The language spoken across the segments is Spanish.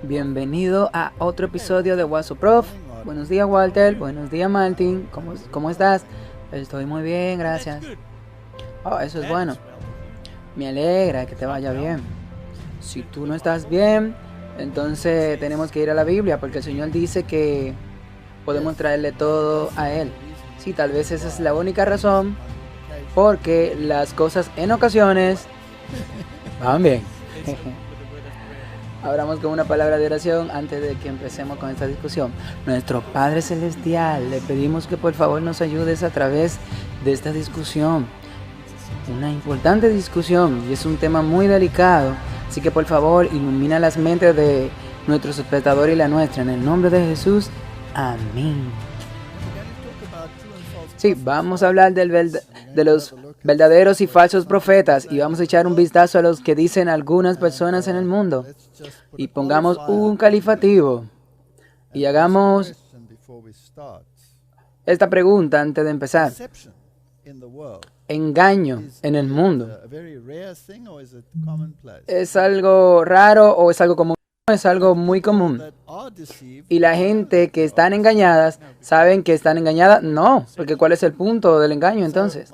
Bienvenido a otro episodio de What's Up Prof. Buenos días, Walter. Buenos días, Martin. ¿Cómo estás? Estoy muy bien, gracias. Oh, eso es bueno. Me alegra que te vaya bien. Si tú no estás bien, entonces tenemos que ir a la Biblia, porque el Señor dice que podemos traerle todo a Él. Sí, tal vez esa es la única razón, porque las cosas en ocasiones van bien. Abramos con una palabra de oración antes de que empecemos con esta discusión. Nuestro Padre Celestial, le pedimos que por favor nos ayudes a través de esta discusión. Una importante discusión y es un tema muy delicado. Así que por favor ilumina las mentes de nuestros espectadores y la nuestra. En el nombre de Jesús, amén. Sí, vamos a hablar de los verdaderos y falsos profetas y vamos a echar un vistazo a los que dicen algunas personas en el mundo. Y pongamos un calificativo y hagamos esta pregunta antes de empezar. ¿Engaño en el mundo es algo raro o es algo común? Es algo muy común. Y la gente que están engañadas, ¿saben que están engañadas? No, porque ¿cuál es el punto del engaño entonces?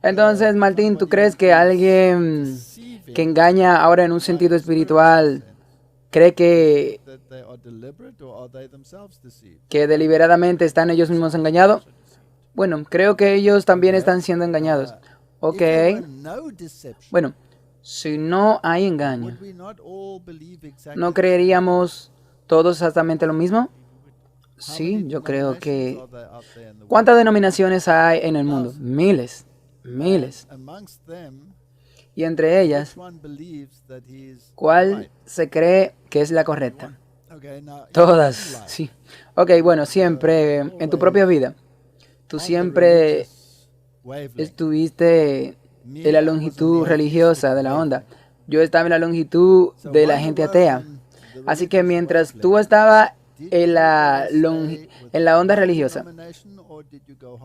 Entonces, Martín, ¿tú crees que alguien que engaña ahora en un sentido espiritual cree que deliberadamente están ellos mismos engañados? Bueno, creo que ellos también están siendo engañados. Ok. Bueno, si no hay engaño, ¿no creeríamos todos exactamente lo mismo? Sí, yo creo que... ¿Cuántas denominaciones hay en el mundo? Miles. Y entre ellas, ¿cuál se cree que es la correcta? Todas, sí. Ok, bueno, siempre en tu propia vida, tú siempre estuviste en la longitud religiosa de la onda. Yo estaba en la longitud de la gente atea. Así que mientras tú estabas en la onda religiosa,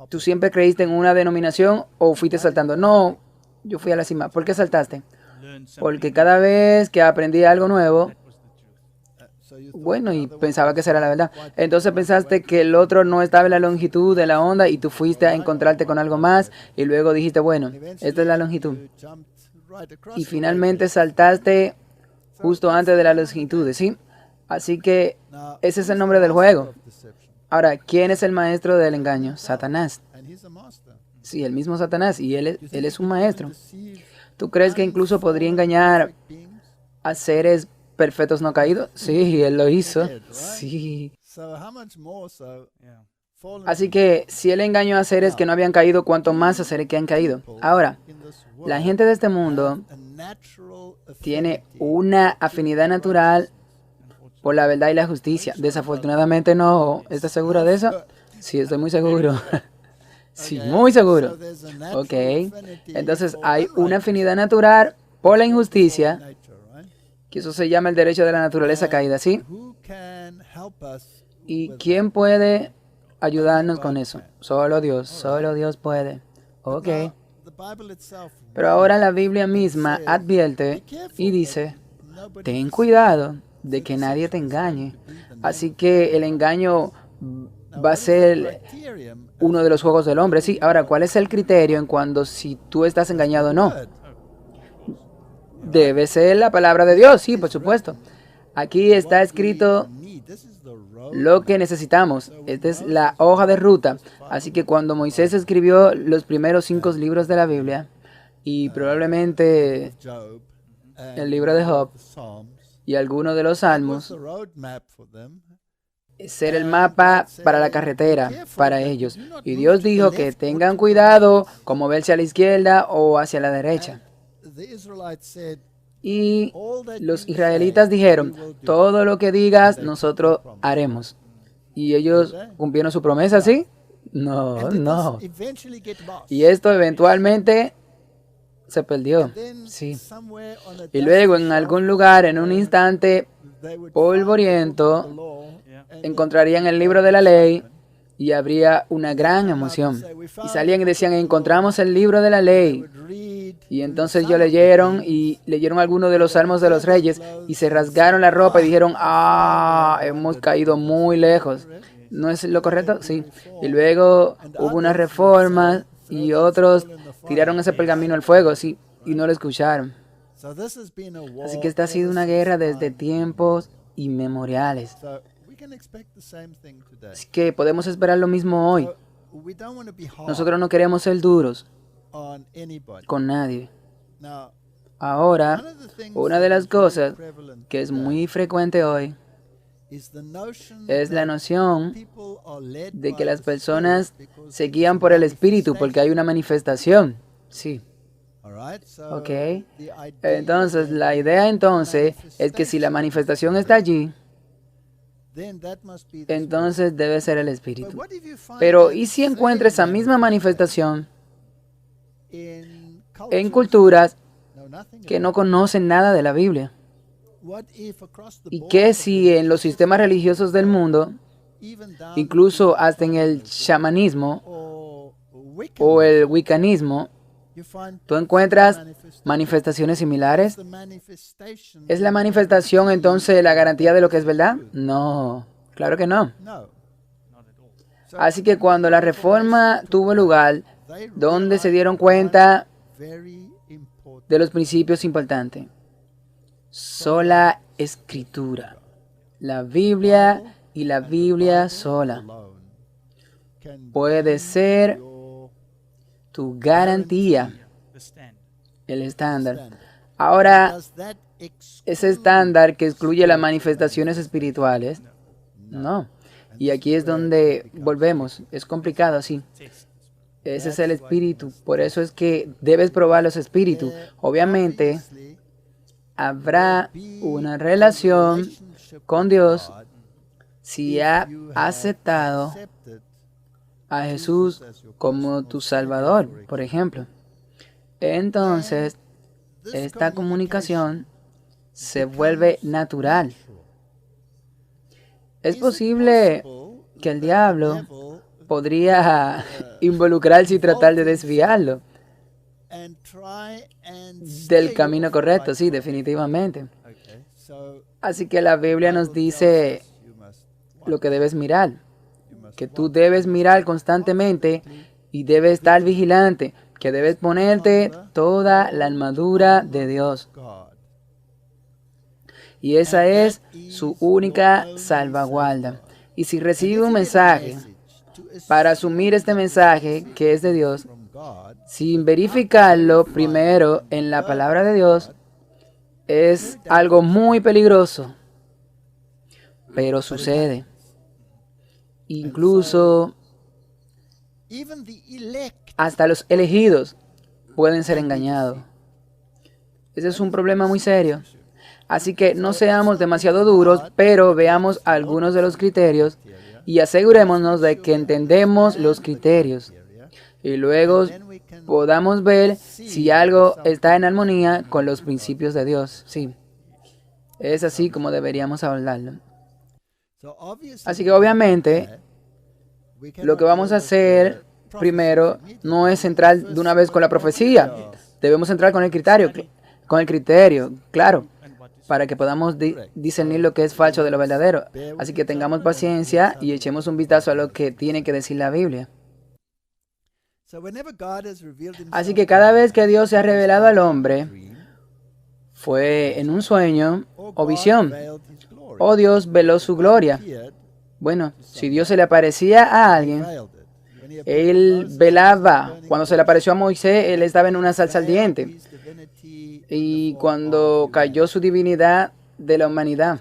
¿tú siempre creíste en una denominación o fuiste saltando? No, yo fui a la cima. ¿Por qué saltaste? Porque cada vez que aprendí algo nuevo, bueno, y pensaba que esa era la verdad. Entonces pensaste que el otro no estaba en la longitud de la onda y tú fuiste a encontrarte con algo más y luego dijiste, bueno, esta es la longitud. Y finalmente saltaste justo antes de la longitud, ¿sí? Así que ese es el nombre del juego. Ahora, ¿quién es el maestro del engaño? Satanás. Sí, el mismo Satanás, y él es un maestro. ¿Tú crees que incluso podría engañar a seres perfectos no caídos? Sí, él lo hizo. Sí. Así que si él engañó a seres que no habían caído, ¿cuánto más a seres que han caído? Ahora, la gente de este mundo tiene una afinidad natural por la verdad y la justicia. Desafortunadamente no. ¿Estás segura de eso? Sí, estoy muy seguro. Sí, muy seguro. Ok. Entonces hay una afinidad natural por la injusticia, que eso se llama el derecho de la naturaleza caída, ¿sí? ¿Y quién puede ayudarnos con eso? Solo Dios puede. Ok. Pero ahora la Biblia misma advierte y dice, ten cuidado de que nadie te engañe. Así que el engaño va a ser uno de los juegos del hombre. Sí, ahora, ¿cuál es el criterio en cuando si tú estás engañado o no? Debe ser la palabra de Dios, sí, por supuesto. Aquí está escrito lo que necesitamos. Esta es la hoja de ruta. Así que cuando Moisés escribió los primeros 5 libros de la Biblia, y probablemente el libro de Job y algunos de los Salmos, ser el mapa para la carretera para ellos. Y Dios dijo que tengan cuidado como verse a la izquierda o hacia la derecha. Y los israelitas dijeron, todo lo que digas nosotros haremos. Y ellos cumplieron su promesa, ¿sí? No, no. Y esto eventualmente se perdió, sí. Y luego en algún lugar, en un instante polvoriento, encontrarían el libro de la ley y habría una gran emoción. Y salían y decían, encontramos el libro de la ley. Y entonces ellos leyeron algunos de los salmos de los reyes y se rasgaron la ropa y dijeron, hemos caído muy lejos. ¿No es lo correcto? Sí. Y luego hubo una reforma y otros tiraron ese pergamino al fuego, sí, y no lo escucharon. Así que esta ha sido una guerra desde tiempos inmemoriales. Así que podemos esperar lo mismo hoy. Nosotros no queremos ser duros con nadie. Ahora, una de las cosas que es muy frecuente hoy es la noción de que las personas se guían por el Espíritu porque hay una manifestación. Sí. Ok. Entonces, la idea entonces es que si la manifestación está allí, entonces debe ser el Espíritu. Pero, ¿y si encuentra esa misma manifestación en culturas que no conocen nada de la Biblia? ¿Y qué si en los sistemas religiosos del mundo, incluso hasta en el chamanismo o el wiccanismo, tú encuentras manifestaciones similares? ¿Es la manifestación entonces la garantía de lo que es verdad? No, claro que no. Así que cuando la reforma tuvo lugar, donde se dieron cuenta de los principios importantes, sola escritura, la Biblia y la Biblia sola puede ser tu garantía, el estándar. Ahora, ese estándar que excluye las manifestaciones espirituales, no. Y aquí es donde volvemos. Es complicado, sí. Ese es el espíritu. Por eso es que debes probar los espíritus. Obviamente, habrá una relación con Dios si has aceptado a Jesús como tu Salvador, por ejemplo. Entonces, esta comunicación se vuelve natural. Es posible que el diablo podría involucrarse y tratar de desviarlo del camino correcto, sí, definitivamente. Así que la Biblia nos dice lo que debes mirar, que tú debes mirar constantemente y debes estar vigilante, que debes ponerte toda la armadura de Dios. Y esa es su única salvaguarda. Y si recibe un mensaje, para asumir este mensaje que es de Dios, sin verificarlo primero en la palabra de Dios, es algo muy peligroso. Pero sucede. Incluso hasta los elegidos pueden ser engañados. Ese es un problema muy serio. Así que no seamos demasiado duros, pero veamos algunos de los criterios y asegurémonos de que entendemos los criterios. Y luego podamos ver si algo está en armonía con los principios de Dios. Sí, es así como deberíamos hablarlo. Así que obviamente, lo que vamos a hacer primero no es entrar de una vez con la profecía. Debemos entrar con el criterio, claro, para que podamos discernir lo que es falso de lo verdadero. Así que tengamos paciencia y echemos un vistazo a lo que tiene que decir la Biblia. Así que cada vez que Dios se ha revelado al hombre, fue en un sueño o visión, o Dios veló su gloria. Bueno, si Dios se le aparecía a alguien, Él velaba. Cuando se le apareció a Moisés, Él estaba en una salsa ardiente. Y cuando cayó su divinidad de la humanidad.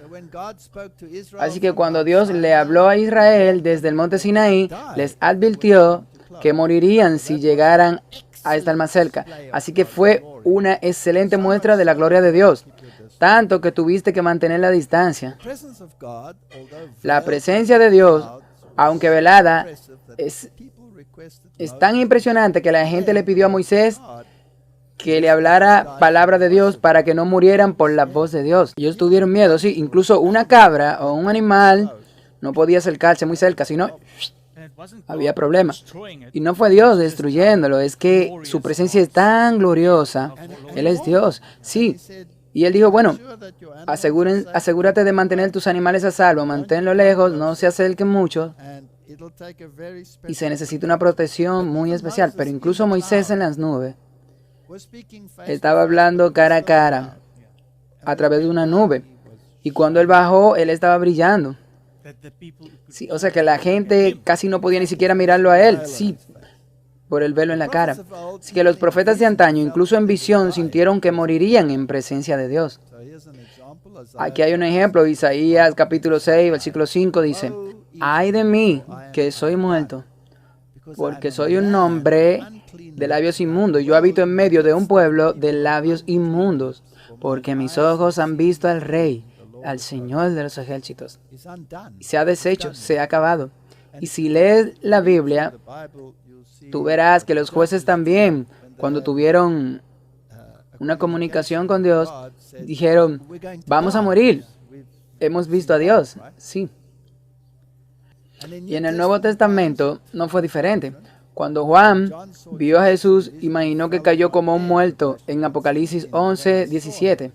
Así que cuando Dios le habló a Israel desde el monte Sinaí, les advirtió que morirían si llegaran a estar más cerca. Así que fue una excelente muestra de la gloria de Dios, tanto que tuviste que mantener la distancia. La presencia de Dios, aunque velada, es tan impresionante que la gente le pidió a Moisés que le hablara palabra de Dios para que no murieran por la voz de Dios. Ellos tuvieron miedo, sí, incluso una cabra o un animal no podía acercarse muy cerca, sino había problemas. Y no fue Dios destruyéndolo, es que su presencia es tan gloriosa. Él es Dios, sí. Y Él dijo, bueno, asegúrate de mantener tus animales a salvo, manténlos lejos, no se acerquen mucho. Y se necesita una protección muy especial. Pero incluso Moisés en las nubes estaba hablando cara a cara a través de una nube. Y cuando Él bajó, Él estaba brillando. Sí, o sea que la gente casi no podía ni siquiera mirarlo a Él. Sí, por el velo en la cara. Así que los profetas de antaño, incluso en visión, sintieron que morirían en presencia de Dios. Aquí hay un ejemplo. Isaías capítulo 6, versículo 5 dice: ay de mí, que soy muerto, porque soy un hombre de labios inmundos. Yo habito en medio de un pueblo de labios inmundos, porque mis ojos han visto al Rey, al Señor de los ejércitos. Se ha deshecho, se ha acabado. Y si lees la Biblia, tú verás que los jueces también, cuando tuvieron una comunicación con Dios, dijeron, vamos a morir. Hemos visto a Dios. Sí. Y en el Nuevo Testamento no fue diferente. Cuando Juan vio a Jesús, imaginó que cayó como un muerto en Apocalipsis 11, 17.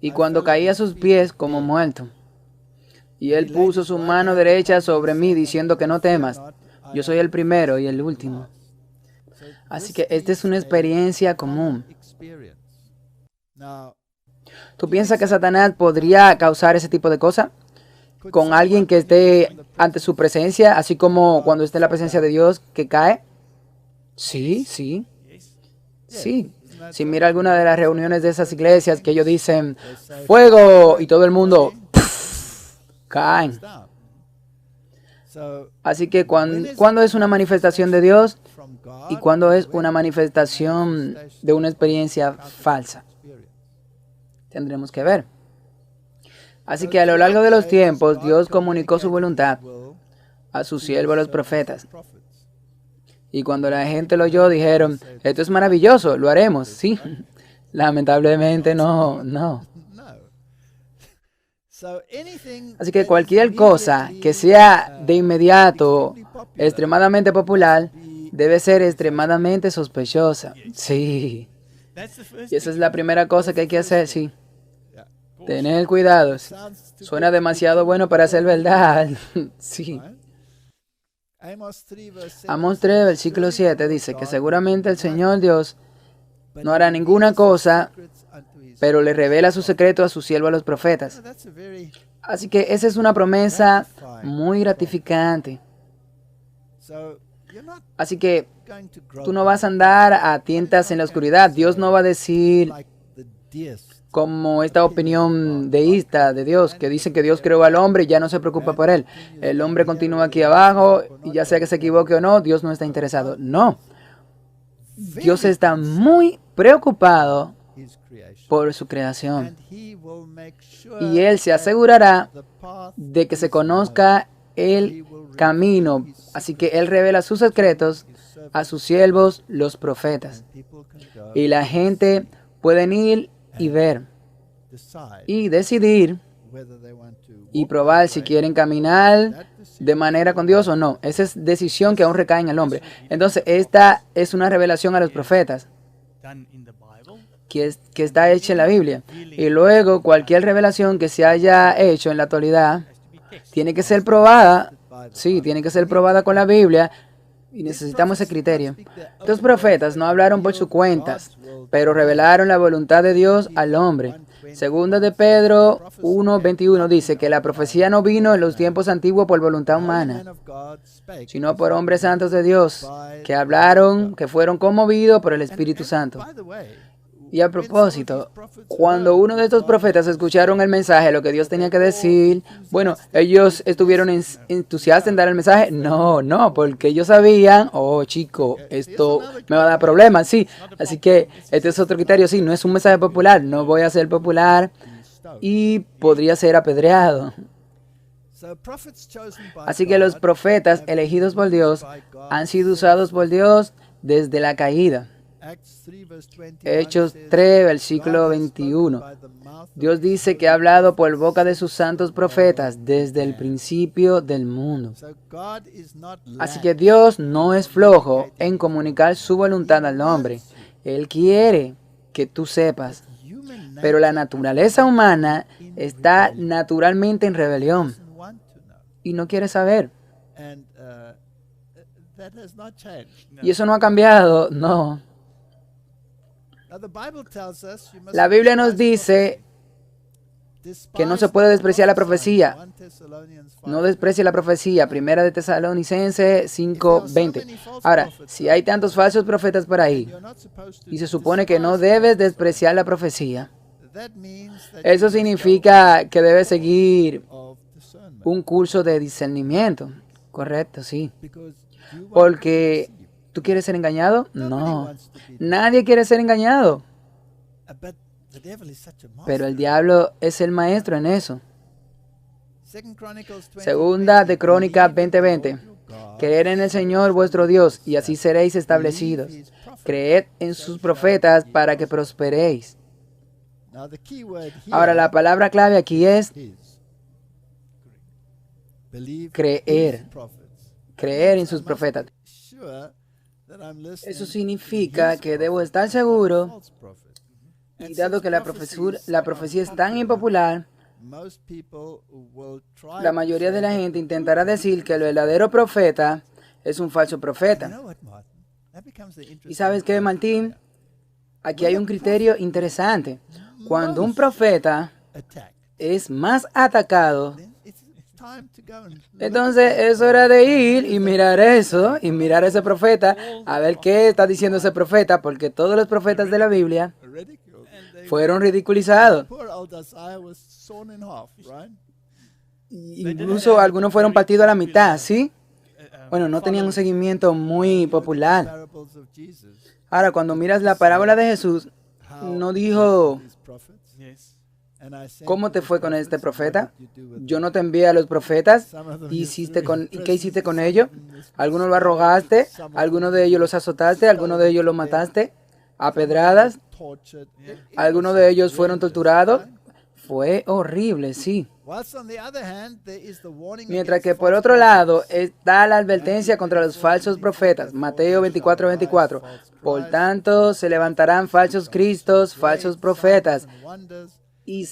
Y cuando caía a sus pies como muerto. Y Él puso su mano derecha sobre mí, diciendo que no temas. Yo soy el primero y el último. Así que esta es una experiencia común. ¿Tú piensas que Satanás podría causar ese tipo de cosas con alguien que esté ante su presencia, así como cuando esté en la presencia de Dios, que cae? Sí, sí. Sí. Si mira alguna de las reuniones de esas iglesias que ellos dicen, ¡fuego! Y todo el mundo caen. Así que ¿cuándo es una manifestación de Dios y cuándo es una manifestación de una experiencia falsa? Tendremos que ver. Así que a lo largo de los tiempos, Dios comunicó su voluntad a sus siervos los profetas. Y cuando la gente lo oyó, dijeron, esto es maravilloso, lo haremos. Sí, lamentablemente no. Así que cualquier cosa que sea de inmediato extremadamente popular, debe ser extremadamente sospechosa. Sí. Y esa es la primera cosa que hay que hacer, sí. Tener cuidado. Suena demasiado bueno para ser verdad. Sí. Amós 3, versículo 7 dice que seguramente el Señor Dios no hará ninguna cosa, pero le revela su secreto a sus siervos, a los profetas. Así que esa es una promesa muy gratificante. Así que tú no vas a andar a tientas en la oscuridad. Dios no va a decir como esta opinión deísta de Dios, que dice que Dios creó al hombre y ya no se preocupa por él. El hombre continúa aquí abajo y ya sea que se equivoque o no, Dios no está interesado. No. Dios está muy preocupado por su creación. Y Él se asegurará de que se conozca el camino. Así que Él revela sus secretos a sus siervos, los profetas. Y la gente puede ir y ver y decidir y probar si quieren caminar de manera con Dios o no. Esa es decisión que aún recae en el hombre. Entonces, esta es una revelación a los profetas que está hecha en la Biblia. Y luego, cualquier revelación que se haya hecho en la actualidad tiene que ser probada. Sí, tiene que ser probada con la Biblia. Y necesitamos ese criterio. Los profetas no hablaron por sus cuentas, pero revelaron la voluntad de Dios al hombre. Segunda de Pedro 1:21 dice que la profecía no vino en los tiempos antiguos por voluntad humana, sino por hombres santos de Dios, que hablaron, que fueron conmovidos por el Espíritu Santo. Y a propósito, cuando uno de estos profetas escucharon el mensaje, lo que Dios tenía que decir, bueno, ellos estuvieron entusiastas en dar el mensaje. No, porque ellos sabían, oh chico, esto me va a dar problemas, sí. Así que este es otro criterio, sí, no es un mensaje popular, no voy a ser popular y podría ser apedreado. Así que los profetas elegidos por Dios han sido usados por Dios desde la caída. Hechos 3, versículo 21. Dios dice que ha hablado por boca de sus santos profetas desde el principio del mundo. Así que Dios no es flojo en comunicar su voluntad al hombre. Él quiere que tú sepas. Pero la naturaleza humana está naturalmente en rebelión y no quiere saber. Y eso no ha cambiado, no. La Biblia nos dice que no se puede despreciar la profecía. No desprecie la profecía. Primera de Tesalonicenses 5:20. Ahora, si hay tantos falsos profetas por ahí y se supone que no debes despreciar la profecía, eso significa que debes seguir un curso de discernimiento. Correcto, sí. Porque ¿tú quieres ser engañado? No. Nadie quiere ser engañado. Pero el diablo es el maestro en eso. Segunda de Crónicas 20:20. Creed en el Señor vuestro Dios y así seréis establecidos. Creed en sus profetas para que prosperéis. Ahora la palabra clave aquí es creer. Creer en sus profetas. Eso significa que debo estar seguro, y dado que la profecía es tan impopular, la mayoría de la gente intentará decir que el verdadero profeta es un falso profeta. ¿Y sabes qué, Martín? Aquí hay un criterio interesante. Cuando un profeta es más atacado, entonces es hora de ir y mirar eso, y mirar a ese profeta, a ver qué está diciendo ese profeta, porque todos los profetas de la Biblia fueron ridiculizados. Incluso algunos fueron partidos a la mitad, ¿sí? Bueno, no tenían un seguimiento muy popular. Ahora, cuando miras la parábola de Jesús, no dijo: ¿cómo te fue con este profeta? Yo no te envié a los profetas. ¿Y qué hiciste con ellos? Algunos lo arrogaste, algunos de ellos los azotaste, algunos de ellos los mataste a pedradas, algunos de ellos fueron torturados. Fue horrible, sí. Mientras que por otro lado está la advertencia contra los falsos profetas. Mateo 24:24. Por tanto, se levantarán falsos cristos, falsos profetas, y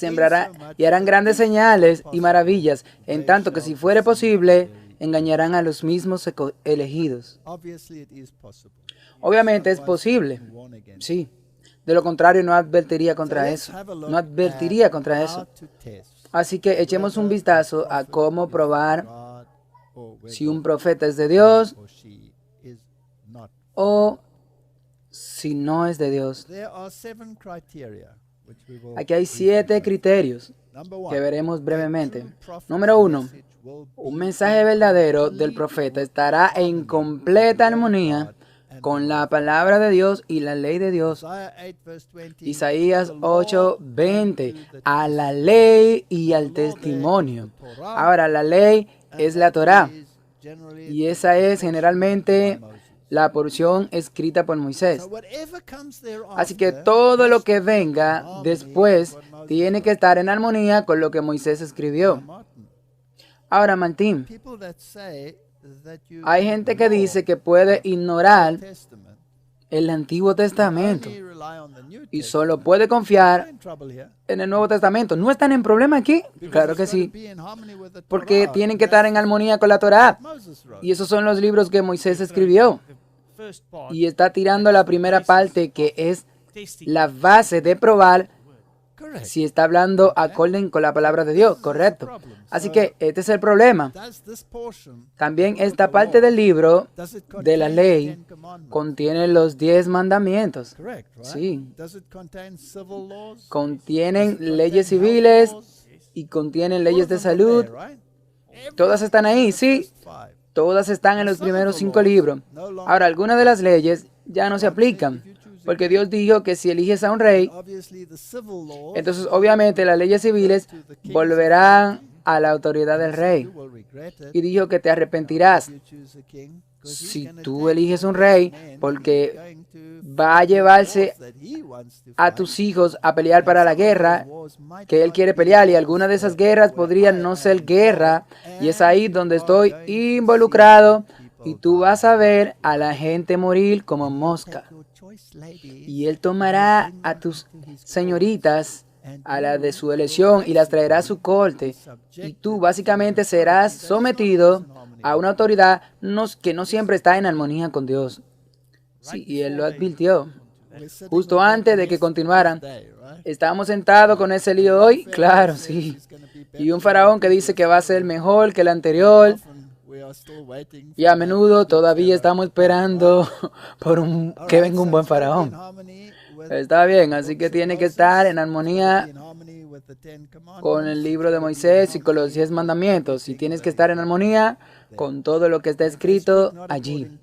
harán grandes señales y maravillas, en tanto que si fuere posible, engañarán a los mismos elegidos. Obviamente es posible, sí. De lo contrario, no advertiría contra eso. No advertiría contra eso. Así que echemos un vistazo a cómo probar si un profeta es de Dios o si no es de Dios. Aquí hay 7 criterios que veremos brevemente. Número 1. Un mensaje verdadero del profeta estará en completa armonía con la palabra de Dios y la ley de Dios. Isaías 8:20. A la ley y al testimonio. Ahora, la ley es la Torá. Y esa es generalmente la porción escrita por Moisés. Así que todo lo que venga después tiene que estar en armonía con lo que Moisés escribió. Ahora, Martín, hay gente que dice que puede ignorar el Antiguo Testamento y solo puede confiar en el Nuevo Testamento. ¿No están en problema aquí? Claro que sí. Porque tienen que estar en armonía con la Torá. Y esos son los libros que Moisés escribió. Y está tirando la primera parte, que es la base de probar si está hablando acorde con la palabra de Dios, correcto. Así que este es el problema. También esta parte del libro de la ley contiene los 10 mandamientos. Sí. Contienen leyes civiles y contienen leyes de salud. Todas están ahí, sí. Todas están en los primeros 5 libros. Ahora, algunas de las leyes ya no se aplican, porque Dios dijo que si eliges a un rey, entonces obviamente las leyes civiles volverán a la autoridad del rey. Y dijo que te arrepentirás si tú eliges un rey, porque va a llevarse a tus hijos a pelear para la guerra que él quiere pelear, y algunas de esas guerras podrían no ser guerra, y es ahí donde estoy involucrado, y tú vas a ver a la gente morir como mosca, y él tomará a tus señoritas, a la de su elección, y las traerá a su corte, y tú básicamente serás sometido a una autoridad que no siempre está en armonía con Dios. Sí, y él lo advirtió. Justo antes de que continuaran, estábamos sentados con ese lío hoy, claro, sí. Y un faraón que dice que va a ser mejor que el anterior. Y a menudo todavía estamos esperando por que venga un buen faraón. Está bien, así que tiene que estar en armonía con el libro de Moisés y con los 10 mandamientos. Y tienes que estar en armonía con todo lo que está escrito allí.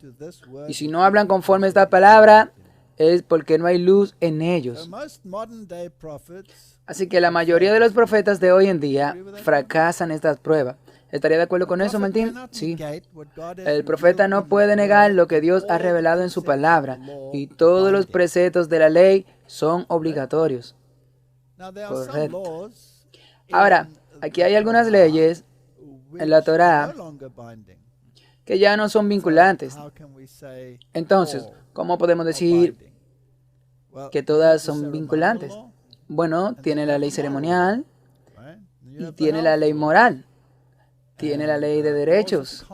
Y si no hablan conforme a esta palabra, es porque no hay luz en ellos. Así que la mayoría de los profetas de hoy en día fracasan estas pruebas. ¿Estaría de acuerdo con eso, Martín? Sí. El profeta no puede negar lo que Dios ha revelado en su palabra, y todos los preceptos de la ley son obligatorios. Correcto. Ahora, aquí hay algunas leyes en la Torá que ya no son vinculantes. Entonces, ¿cómo podemos decir que todas son vinculantes? Bueno, tiene la ley ceremonial y tiene la ley moral. Tiene la ley de derechos,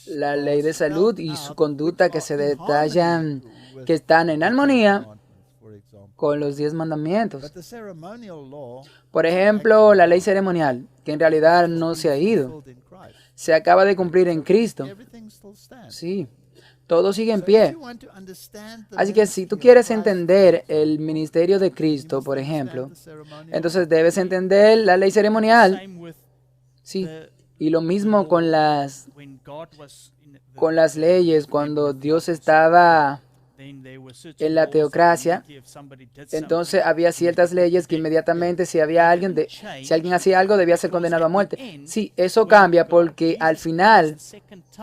la ley de salud y su conducta que se detallan, que están en armonía con los 10 mandamientos. Por ejemplo, la ley ceremonial, que en realidad no se ha ido, se acaba de cumplir en Cristo. Sí, todo sigue en pie. Así que si tú quieres entender el ministerio de Cristo, por ejemplo, entonces debes entender la ley ceremonial. Sí. Y lo mismo con las leyes, cuando Dios estaba en la teocracia, entonces había ciertas leyes que inmediatamente si alguien hacía algo debía ser condenado a muerte. Sí, eso cambia porque al final,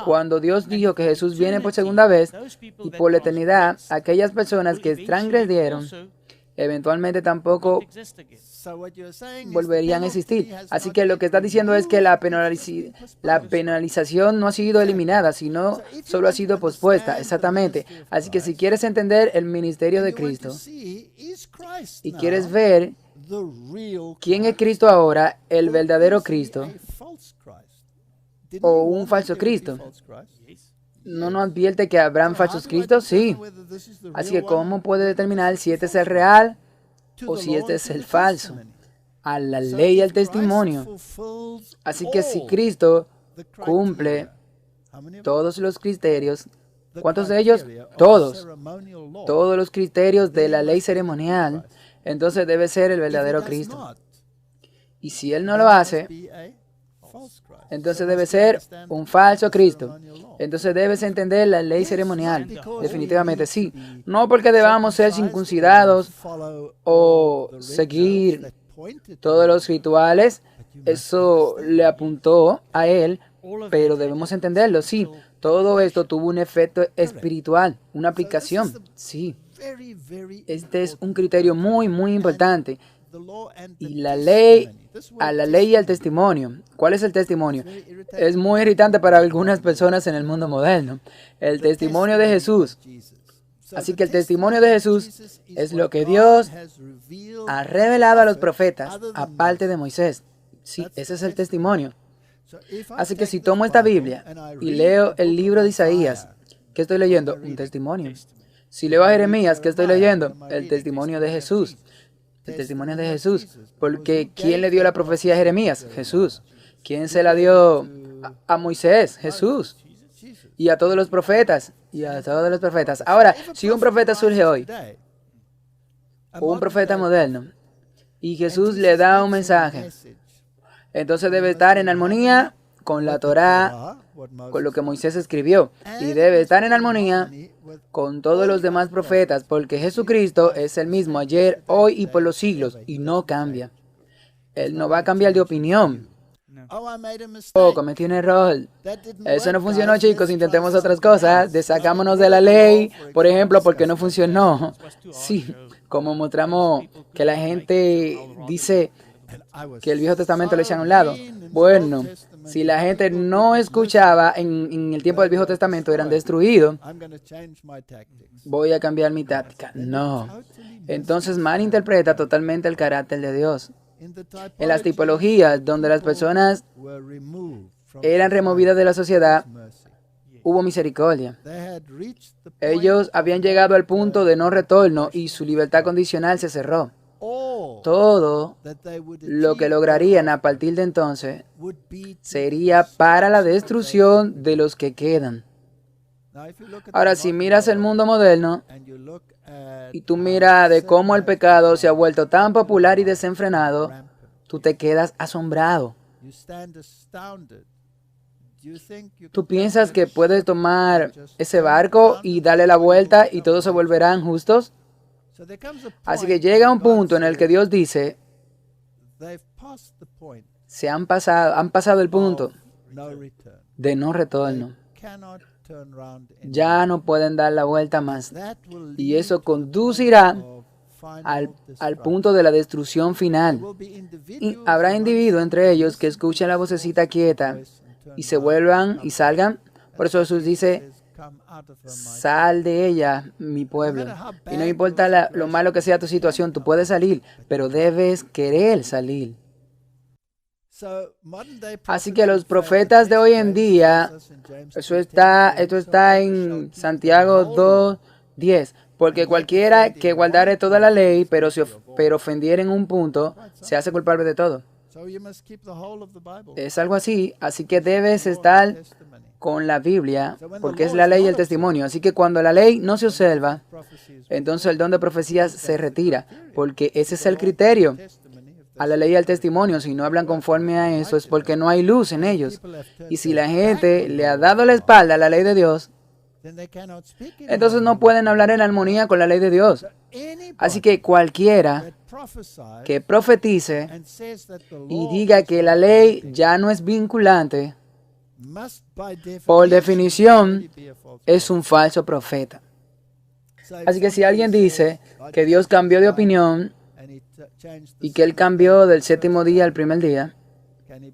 cuando Dios dijo que Jesús viene por segunda vez y por la eternidad, aquellas personas que transgredieron eventualmente tampoco volverían a existir. Así que lo que está diciendo es que la penalización no ha sido eliminada, sino solo ha sido pospuesta. Exactamente. Así que si quieres entender el ministerio de Cristo y quieres ver quién es Cristo ahora, el verdadero Cristo o un falso Cristo, ¿no nos advierte que habrán falsos cristos? Sí. Así que ¿cómo puede determinar si este es el real o si este es el falso? A la ley y al testimonio. Así que si Cristo cumple todos los criterios, ¿cuántos de ellos? Todos. Todos los criterios de la ley ceremonial, entonces debe ser el verdadero Cristo. Y si Él no lo hace, entonces debe ser un falso Cristo. Entonces debes entender la ley ceremonial. Definitivamente sí. No porque debamos ser circuncidados o seguir todos los rituales. Eso le apuntó a él, pero debemos entenderlo. Sí, todo esto tuvo un efecto espiritual, una aplicación. Sí. Este es un criterio muy, muy importante. Y la ley, a la ley y al testimonio. ¿Cuál es el testimonio? Es muy irritante para algunas personas en el mundo moderno. El testimonio de Jesús. Así que el testimonio de Jesús es lo que Dios ha revelado a los profetas, aparte de Moisés. Sí, ese es el testimonio. Así que si tomo esta Biblia y leo el libro de Isaías, ¿qué estoy leyendo? Un testimonio. Si leo a Jeremías, ¿qué estoy leyendo? El testimonio de Jesús. El testimonio de Jesús. Porque ¿quién le dio la profecía a Jeremías? Jesús. ¿Quién se la dio a Moisés? Jesús. Y a todos los profetas. Ahora, si un profeta surge hoy, o un profeta moderno, y Jesús le da un mensaje, entonces debe estar en armonía con la Torá, con lo que Moisés escribió, y debe estar en armonía con todos los demás profetas, porque Jesucristo es el mismo ayer, hoy y por los siglos, y no cambia. Él no va a cambiar de opinión. Oh, cometí un error. Eso no funcionó, chicos. Intentemos otras cosas. Deshagámonos de la ley, por ejemplo, porque no funcionó. Sí, como mostramos que la gente dice que el Viejo Testamento lo echan a un lado. Bueno, si la gente no escuchaba en el tiempo del Viejo Testamento, eran destruidos. Voy a cambiar mi táctica. No. Entonces malinterpreta totalmente el carácter de Dios. En las tipologías donde las personas eran removidas de la sociedad, hubo misericordia. Ellos habían llegado al punto de no retorno y su libertad condicional se cerró. Todo lo que lograrían a partir de entonces sería para la destrucción de los que quedan. Ahora, si miras el mundo moderno y tú miras de cómo el pecado se ha vuelto tan popular y desenfrenado, tú te quedas asombrado. ¿Tú piensas que puedes tomar ese barco y darle la vuelta y todos se volverán justos? Así que llega un punto en el que Dios dice, han pasado el punto de no retorno. Ya no pueden dar la vuelta más. Y eso conducirá al punto de la destrucción final. Y habrá individuos entre ellos que escuchen la vocecita quieta y se vuelvan y salgan. Por eso Jesús dice, sal de ella, mi pueblo. Y no importa lo malo que sea tu situación, tú puedes salir, pero debes querer salir. Así que los profetas de hoy en día, esto está en Santiago 2:10, porque cualquiera que guardare toda la ley, pero ofendiere en un punto, se hace culpable de todo. Es algo así, así que debes estar con la Biblia, porque es la ley y el testimonio. Así que cuando la ley no se observa, entonces el don de profecías se retira, porque ese es el criterio. A la ley y al testimonio, si no hablan conforme a eso, es porque no hay luz en ellos. Y si la gente le ha dado la espalda a la ley de Dios, entonces no pueden hablar en armonía con la ley de Dios. Así que cualquiera que profetice y diga que la ley ya no es vinculante, por definición, es un falso profeta. Así que si alguien dice que Dios cambió de opinión y que Él cambió del séptimo día al primer día,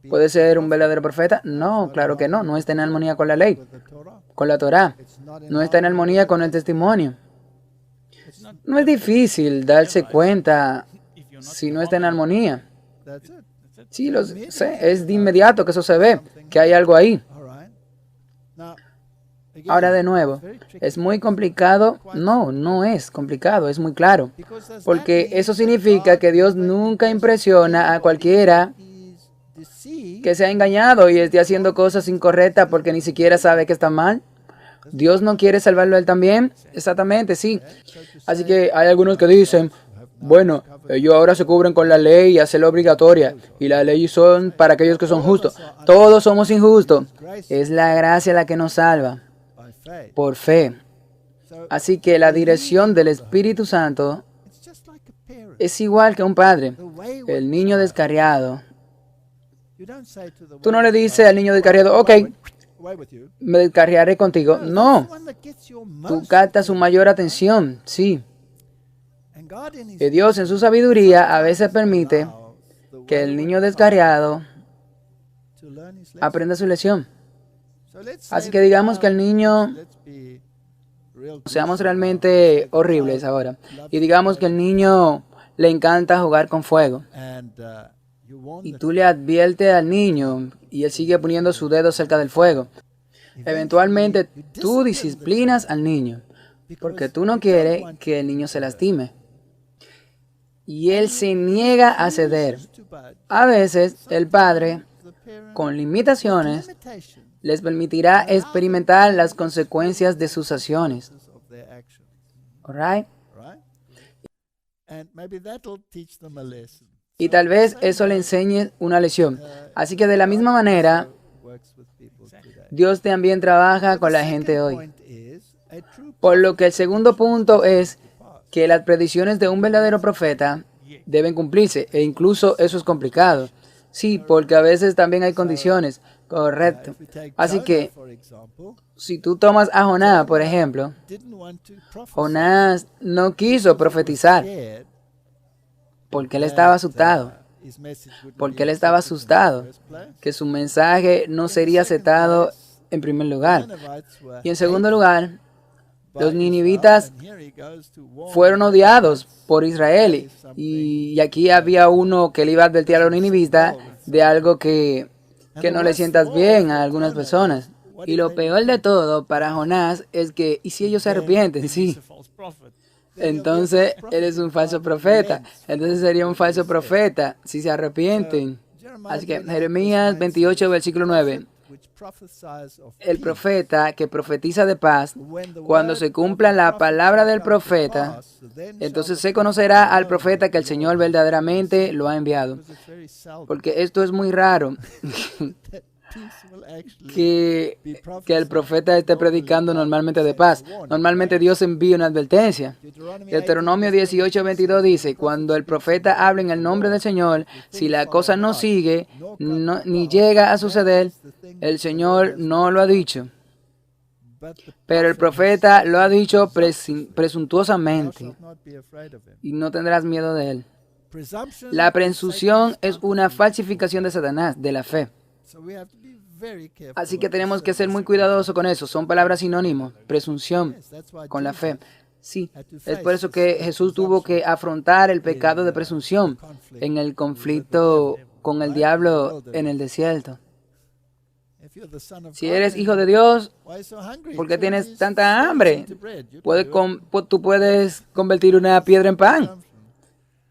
¿puede ser un verdadero profeta? No, claro que no. No está en armonía con la ley, con la Torá. No está en armonía con el testimonio. No es difícil darse cuenta si no está en armonía. Sí, lo sé. Es de inmediato que eso se ve, que hay algo ahí. Ahora de nuevo, ¿es muy complicado? No, no es complicado, es muy claro. Porque eso significa que Dios nunca impresiona a cualquiera que se ha engañado y esté haciendo cosas incorrectas porque ni siquiera sabe que está mal. ¿Dios no quiere salvarlo a él también? Exactamente, sí. Así que hay algunos que dicen, bueno, ellos ahora se cubren con la ley y hacerla obligatoria. Y la ley son para aquellos que son justos. Todos somos injustos. Es la gracia la que nos salva. Por fe. Así que la dirección del Espíritu Santo es igual que un padre. El niño descarriado. Tú no le dices al niño descarriado, ok, me descarriaré contigo. No. Tú captas su mayor atención, sí. Y Dios en su sabiduría a veces permite que el niño descarriado aprenda su lección. Así que digamos que el niño, seamos realmente horribles ahora, y digamos que el niño le encanta jugar con fuego. Y tú le adviertes al niño y él sigue poniendo su dedo cerca del fuego. Eventualmente tú disciplinas al niño porque tú no quieres que el niño se lastime. y él se niega a ceder. A veces el padre, con limitaciones, les permitirá experimentar las consecuencias de sus acciones. Alright? Y tal vez eso le enseñe una lección. Así que de la misma manera, Dios también trabaja con la gente hoy. Por lo que el segundo punto es que las predicciones de un verdadero profeta deben cumplirse, e incluso eso es complicado. Sí, porque a veces también hay condiciones. Correcto. Así que, si tú tomas a Jonás, por ejemplo, Jonás no quiso profetizar porque él estaba asustado. Porque él estaba asustado que su mensaje no sería aceptado en primer lugar. Y en segundo lugar, los ninivitas fueron odiados por Israel. Y aquí había uno que le iba a advertir a los ninivitas de algo que no le sientas bien a algunas personas. Y lo peor de todo para Jonás es que, ¿y si ellos se arrepienten? Sí. Entonces, él es un falso profeta. Entonces sería un falso profeta si se arrepienten. Así que Jeremías 28, versículo 9. El profeta que profetiza de paz, cuando se cumpla la palabra del profeta, entonces se conocerá al profeta que el Señor verdaderamente lo ha enviado. Porque esto es muy raro. Que el profeta esté predicando normalmente de paz. Normalmente Dios envía una advertencia. Deuteronomio 18:22 dice, cuando el profeta habla en el nombre del Señor, si la cosa no sigue, ni llega a suceder, el Señor no lo ha dicho. Pero el profeta lo ha dicho presuntuosamente y no tendrás miedo de él. La presunción es una falsificación de Satanás, de la fe. Así que tenemos que ser muy cuidadosos con eso. Son palabras sinónimos. Presunción con la fe. Sí, es por eso que Jesús tuvo que afrontar el pecado de presunción en el conflicto con el diablo en el desierto. Si eres hijo de Dios, ¿por qué tienes tanta hambre? Tú puedes convertir una piedra en pan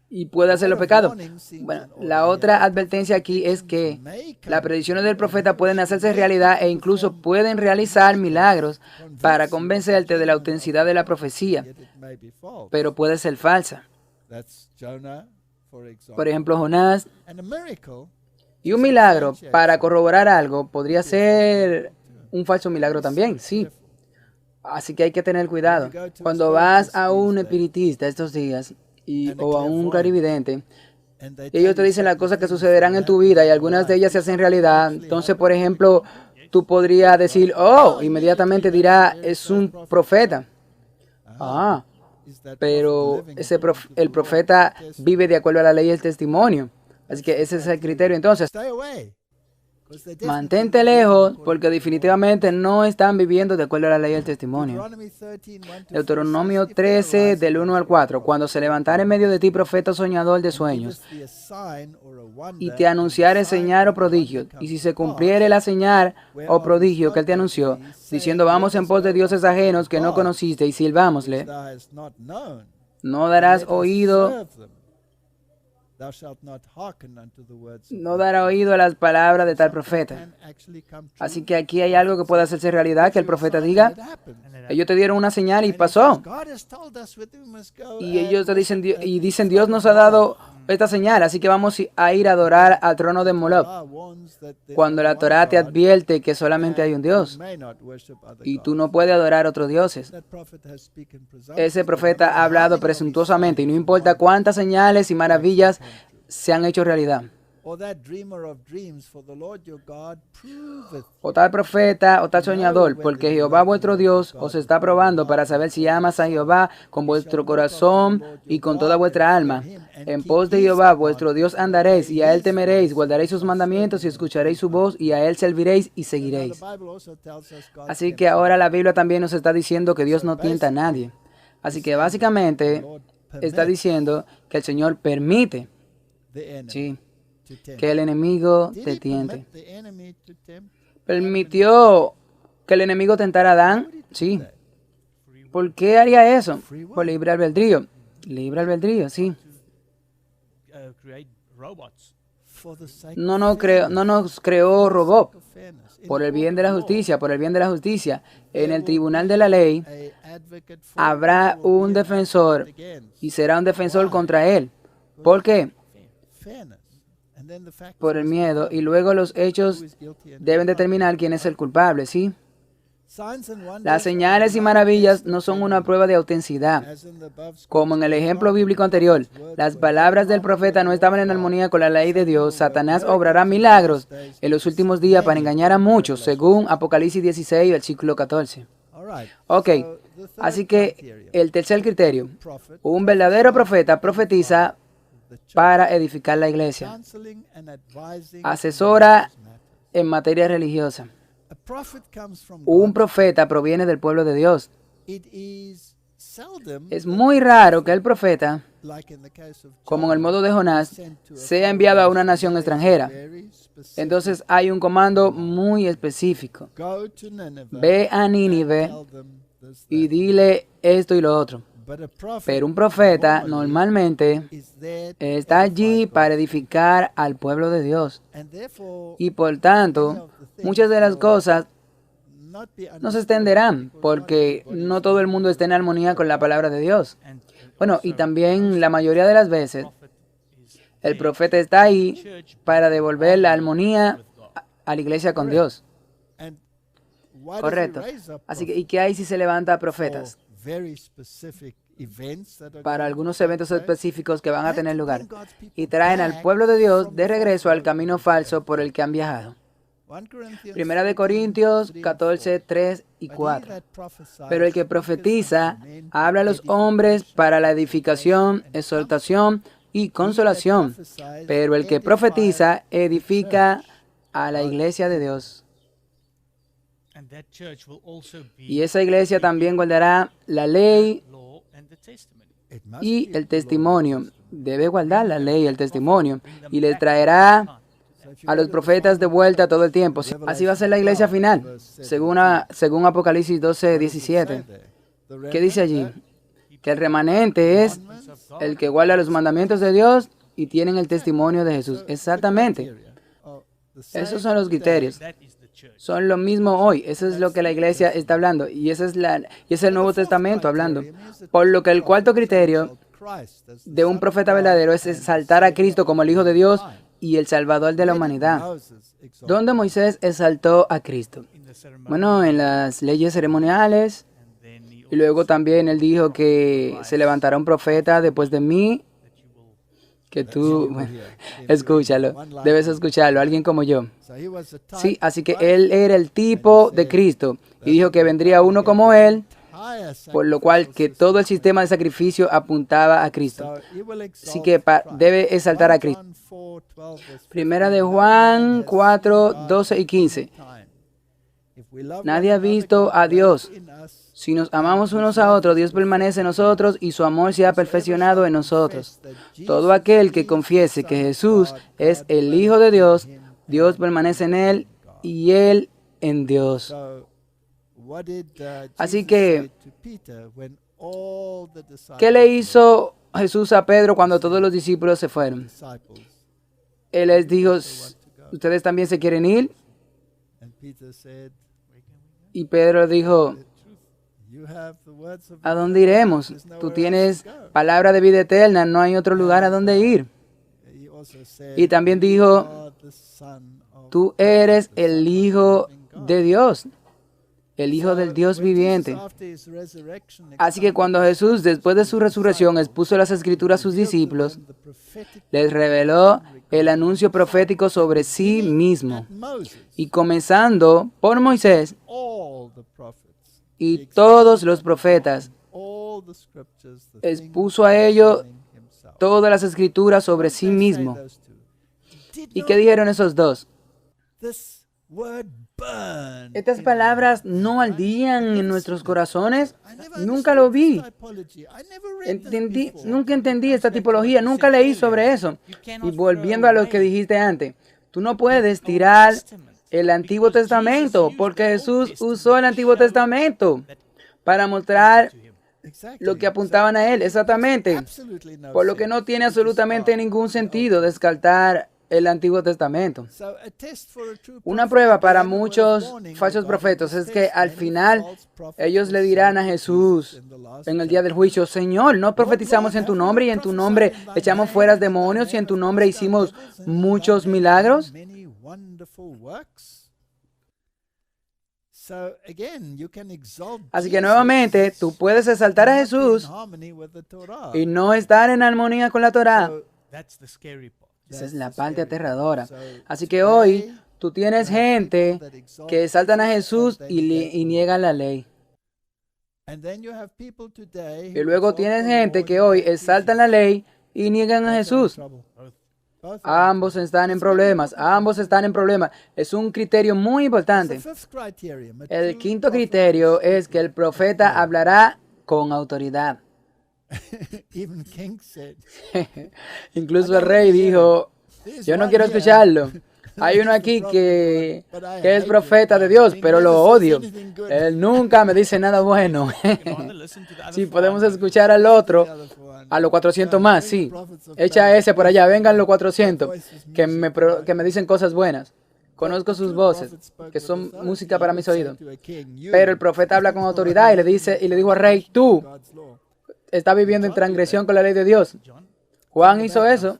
y puede hacerlo pecado. Bueno, la otra advertencia aquí es que las predicciones del profeta pueden hacerse realidad e incluso pueden realizar milagros para convencerte de la autenticidad de la profecía, pero puede ser falsa. Por ejemplo, Jonás. Y un milagro para corroborar algo podría ser un falso milagro también, sí. Así que hay que tener cuidado. Cuando vas a un espiritista estos días o a un clarividente, ellos te dicen las cosas que sucederán en tu vida y algunas de ellas se hacen realidad. Entonces, por ejemplo, tú podrías decir, oh, inmediatamente dirá, es un profeta. Ah, pero el profeta vive de acuerdo a la ley y el testimonio. Así que ese es el criterio. Entonces, mantente lejos porque definitivamente no están viviendo de acuerdo a la ley del testimonio. Deuteronomio 13, del 1 al 4. Cuando se levantare en medio de ti profeta soñador de sueños y te anunciare señal o prodigio, y si se cumpliere la señal o prodigio que él te anunció, diciendo vamos en pos de dioses ajenos que no conociste y silvámosle, no darás oído. No dará oído a las palabras de tal profeta. Así que aquí hay algo que puede hacerse realidad, que el profeta diga, ellos te dieron una señal y pasó. Y ellos te dicen, Dios nos ha dado esta señal, así que vamos a ir a adorar al trono de Moloch. Cuando la Torá te advierte que solamente hay un Dios y tú no puedes adorar a otros dioses. Ese profeta ha hablado presuntuosamente y no importa cuántas señales y maravillas se han hecho realidad. O tal profeta o tal soñador, porque Jehová vuestro Dios os está probando para saber si amas a Jehová con vuestro corazón y con toda vuestra alma. En pos de Jehová vuestro Dios andaréis y a él temeréis, guardaréis sus mandamientos y escucharéis su voz y a él serviréis y seguiréis. Así que ahora la Biblia también nos está diciendo que Dios no tienta a nadie. Así que básicamente está diciendo que el Señor permite, sí, que el enemigo te tiente. ¿Permitió que el enemigo tentara a Adán? Sí. ¿Por qué haría eso? Por libre albedrío. Libre albedrío, sí. No nos creó robot por el bien de la justicia, por el bien de la justicia. En el tribunal de la ley habrá un defensor y será un defensor contra él. ¿Por qué? Por el miedo. Y luego los hechos deben determinar quién es el culpable, ¿sí? Las señales y maravillas no son una prueba de autenticidad. Como en el ejemplo bíblico anterior, las palabras del profeta no estaban en armonía con la ley de Dios. Satanás obrará milagros en los últimos días para engañar a muchos, según Apocalipsis 16, versículo 14. Ok, así que el tercer criterio, un verdadero profeta profetiza para edificar la iglesia. Asesora en materia religiosa. Un profeta proviene del pueblo de Dios. Es muy raro que el profeta, como en el modo de Jonás, sea enviado a una nación extranjera. Entonces hay un comando muy específico. Ve a Nínive y dile esto y lo otro. Pero un profeta normalmente está allí para edificar al pueblo de Dios. Y por tanto, muchas de las cosas no se extenderán porque no todo el mundo está en armonía con la palabra de Dios. Bueno, y también la mayoría de las veces el profeta está ahí para devolver la armonía a la iglesia con Dios. Correcto. Así que, ¿y qué hay si se levanta profetas? Para algunos eventos específicos que van a tener lugar y traen al pueblo de Dios de regreso al camino falso por el que han viajado. Primera de Corintios 14, 3 y 4. Pero el que profetiza habla a los hombres para la edificación, exhortación y consolación. Pero el que profetiza edifica a la iglesia de Dios. Y esa iglesia también guardará la ley y el testimonio. Debe guardar la ley y el testimonio. Y le traerá a los profetas de vuelta todo el tiempo. Así va a ser la iglesia final, según Apocalipsis 12, 17. ¿Qué dice allí? Que el remanente es el que guarda los mandamientos de Dios y tienen el testimonio de Jesús. Exactamente. Esos son los criterios. Son lo mismo hoy. Eso es lo que la iglesia está hablando. Y ese es el Nuevo Testamento hablando. Por lo que el cuarto criterio de un profeta verdadero es exaltar a Cristo como el Hijo de Dios y el Salvador de la humanidad. ¿Dónde Moisés exaltó a Cristo? Bueno, en las leyes ceremoniales. Y luego también él dijo que se levantará un profeta después de mí. Que tú, bueno, escúchalo, debes escucharlo, alguien como yo. Sí, así que él era el tipo de Cristo y dijo que vendría uno como él, por lo cual que todo el sistema de sacrificio apuntaba a Cristo. Así que debe exaltar a Cristo. Primera de Juan 4, 12 y 15. Nadie ha visto a Dios. Si nos amamos unos a otros, Dios permanece en nosotros y su amor se ha perfeccionado en nosotros. Todo aquel que confiese que Jesús es el Hijo de Dios, Dios permanece en él y él en Dios. Así que, ¿qué le hizo Jesús a Pedro cuando todos los discípulos se fueron? Él les dijo, ¿ustedes también se quieren ir? Y Pedro dijo, ¿a dónde iremos? Tú tienes palabra de vida eterna, no hay otro lugar a donde ir. Y también dijo, tú eres el Hijo de Dios, el Hijo del Dios viviente. Así que cuando Jesús, después de su resurrección, expuso las Escrituras a sus discípulos, les reveló el anuncio profético sobre sí mismo. Y comenzando por Moisés y todos los profetas, expuso a ellos todas las Escrituras sobre sí mismo. ¿Y qué dijeron esos dos? Estas palabras no ardían en nuestros corazones. Nunca lo vi. Nunca entendí esta tipología. Nunca leí sobre eso. Y volviendo a lo que dijiste antes, tú no puedes tirar el Antiguo Testamento porque Jesús usó el Antiguo Testamento para mostrar lo que apuntaban a Él, exactamente. Por lo que no tiene absolutamente ningún sentido descartar el Antiguo Testamento. Una prueba para muchos falsos profetas es que al final ellos le dirán a Jesús en el día del juicio: Señor, no profetizamos en tu nombre y en tu nombre echamos fuera demonios y en tu nombre hicimos muchos milagros. Así que nuevamente tú puedes exaltar a Jesús y no estar en armonía con la Torá. Esa es la parte aterradora. Así que hoy tú tienes gente que exaltan a Jesús y niegan la ley. Y luego tienes gente que hoy exaltan la ley y niegan a Jesús. Ambos están en problemas, ambos están en problemas. Es un criterio muy importante. El quinto criterio es que el profeta hablará con autoridad. Incluso el rey dijo: yo no quiero escucharlo. Hay uno aquí que es profeta de Dios, pero lo odio. Él nunca me dice nada bueno. Sí, podemos escuchar al otro, a los 400 más, sí. Echa ese por allá, vengan los 400, que me dicen cosas buenas. Conozco sus voces, que son música para mis oídos. Pero el profeta habla con autoridad y le dijo al rey: tú estás viviendo en transgresión con la ley de Dios. Juan hizo eso.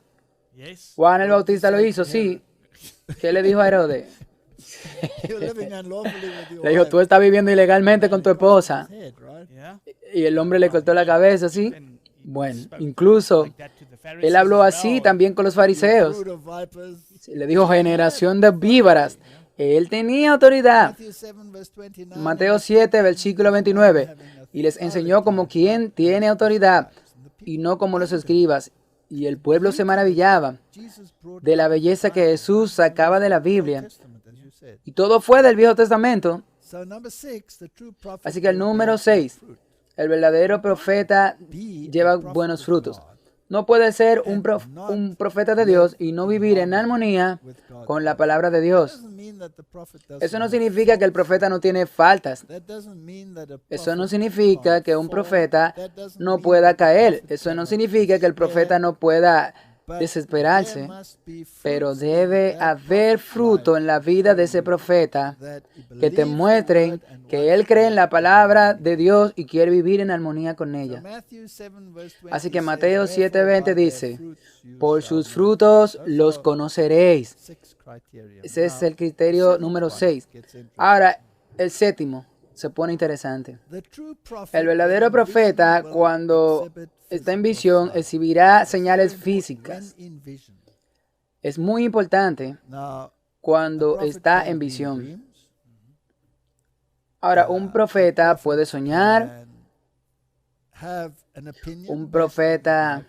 Juan el Bautista lo hizo, sí. ¿Qué le dijo a Herodes? Le dijo: tú estás viviendo ilegalmente con tu esposa. Y el hombre le cortó la cabeza, ¿sí? Bueno, incluso él habló así también con los fariseos. Le dijo: generación de víboras. Él tenía autoridad. Mateo 7, versículo 29. Y les enseñó como quien tiene autoridad y no como los escribas. Y el pueblo se maravillaba de la belleza que Jesús sacaba de la Biblia. Y todo fue del Viejo Testamento. Así que el número 6, el verdadero profeta lleva buenos frutos. No puede ser un profeta de Dios y no vivir en armonía con la palabra de Dios. Eso no significa que el profeta no tiene faltas. Eso no significa que un profeta no pueda caer. Eso no significa que el profeta no pueda desesperarse. Pero debe haber fruto en la vida de ese profeta que te muestren que él cree en la palabra de Dios y quiere vivir en armonía con ella. Así que Mateo 7:20 dice: por sus frutos los conoceréis. Ese es el criterio número 6. Ahora, el séptimo se pone interesante. El verdadero profeta, cuando está en visión, exhibirá señales físicas. Es muy importante cuando está en visión. Ahora, un profeta puede soñar. Un profeta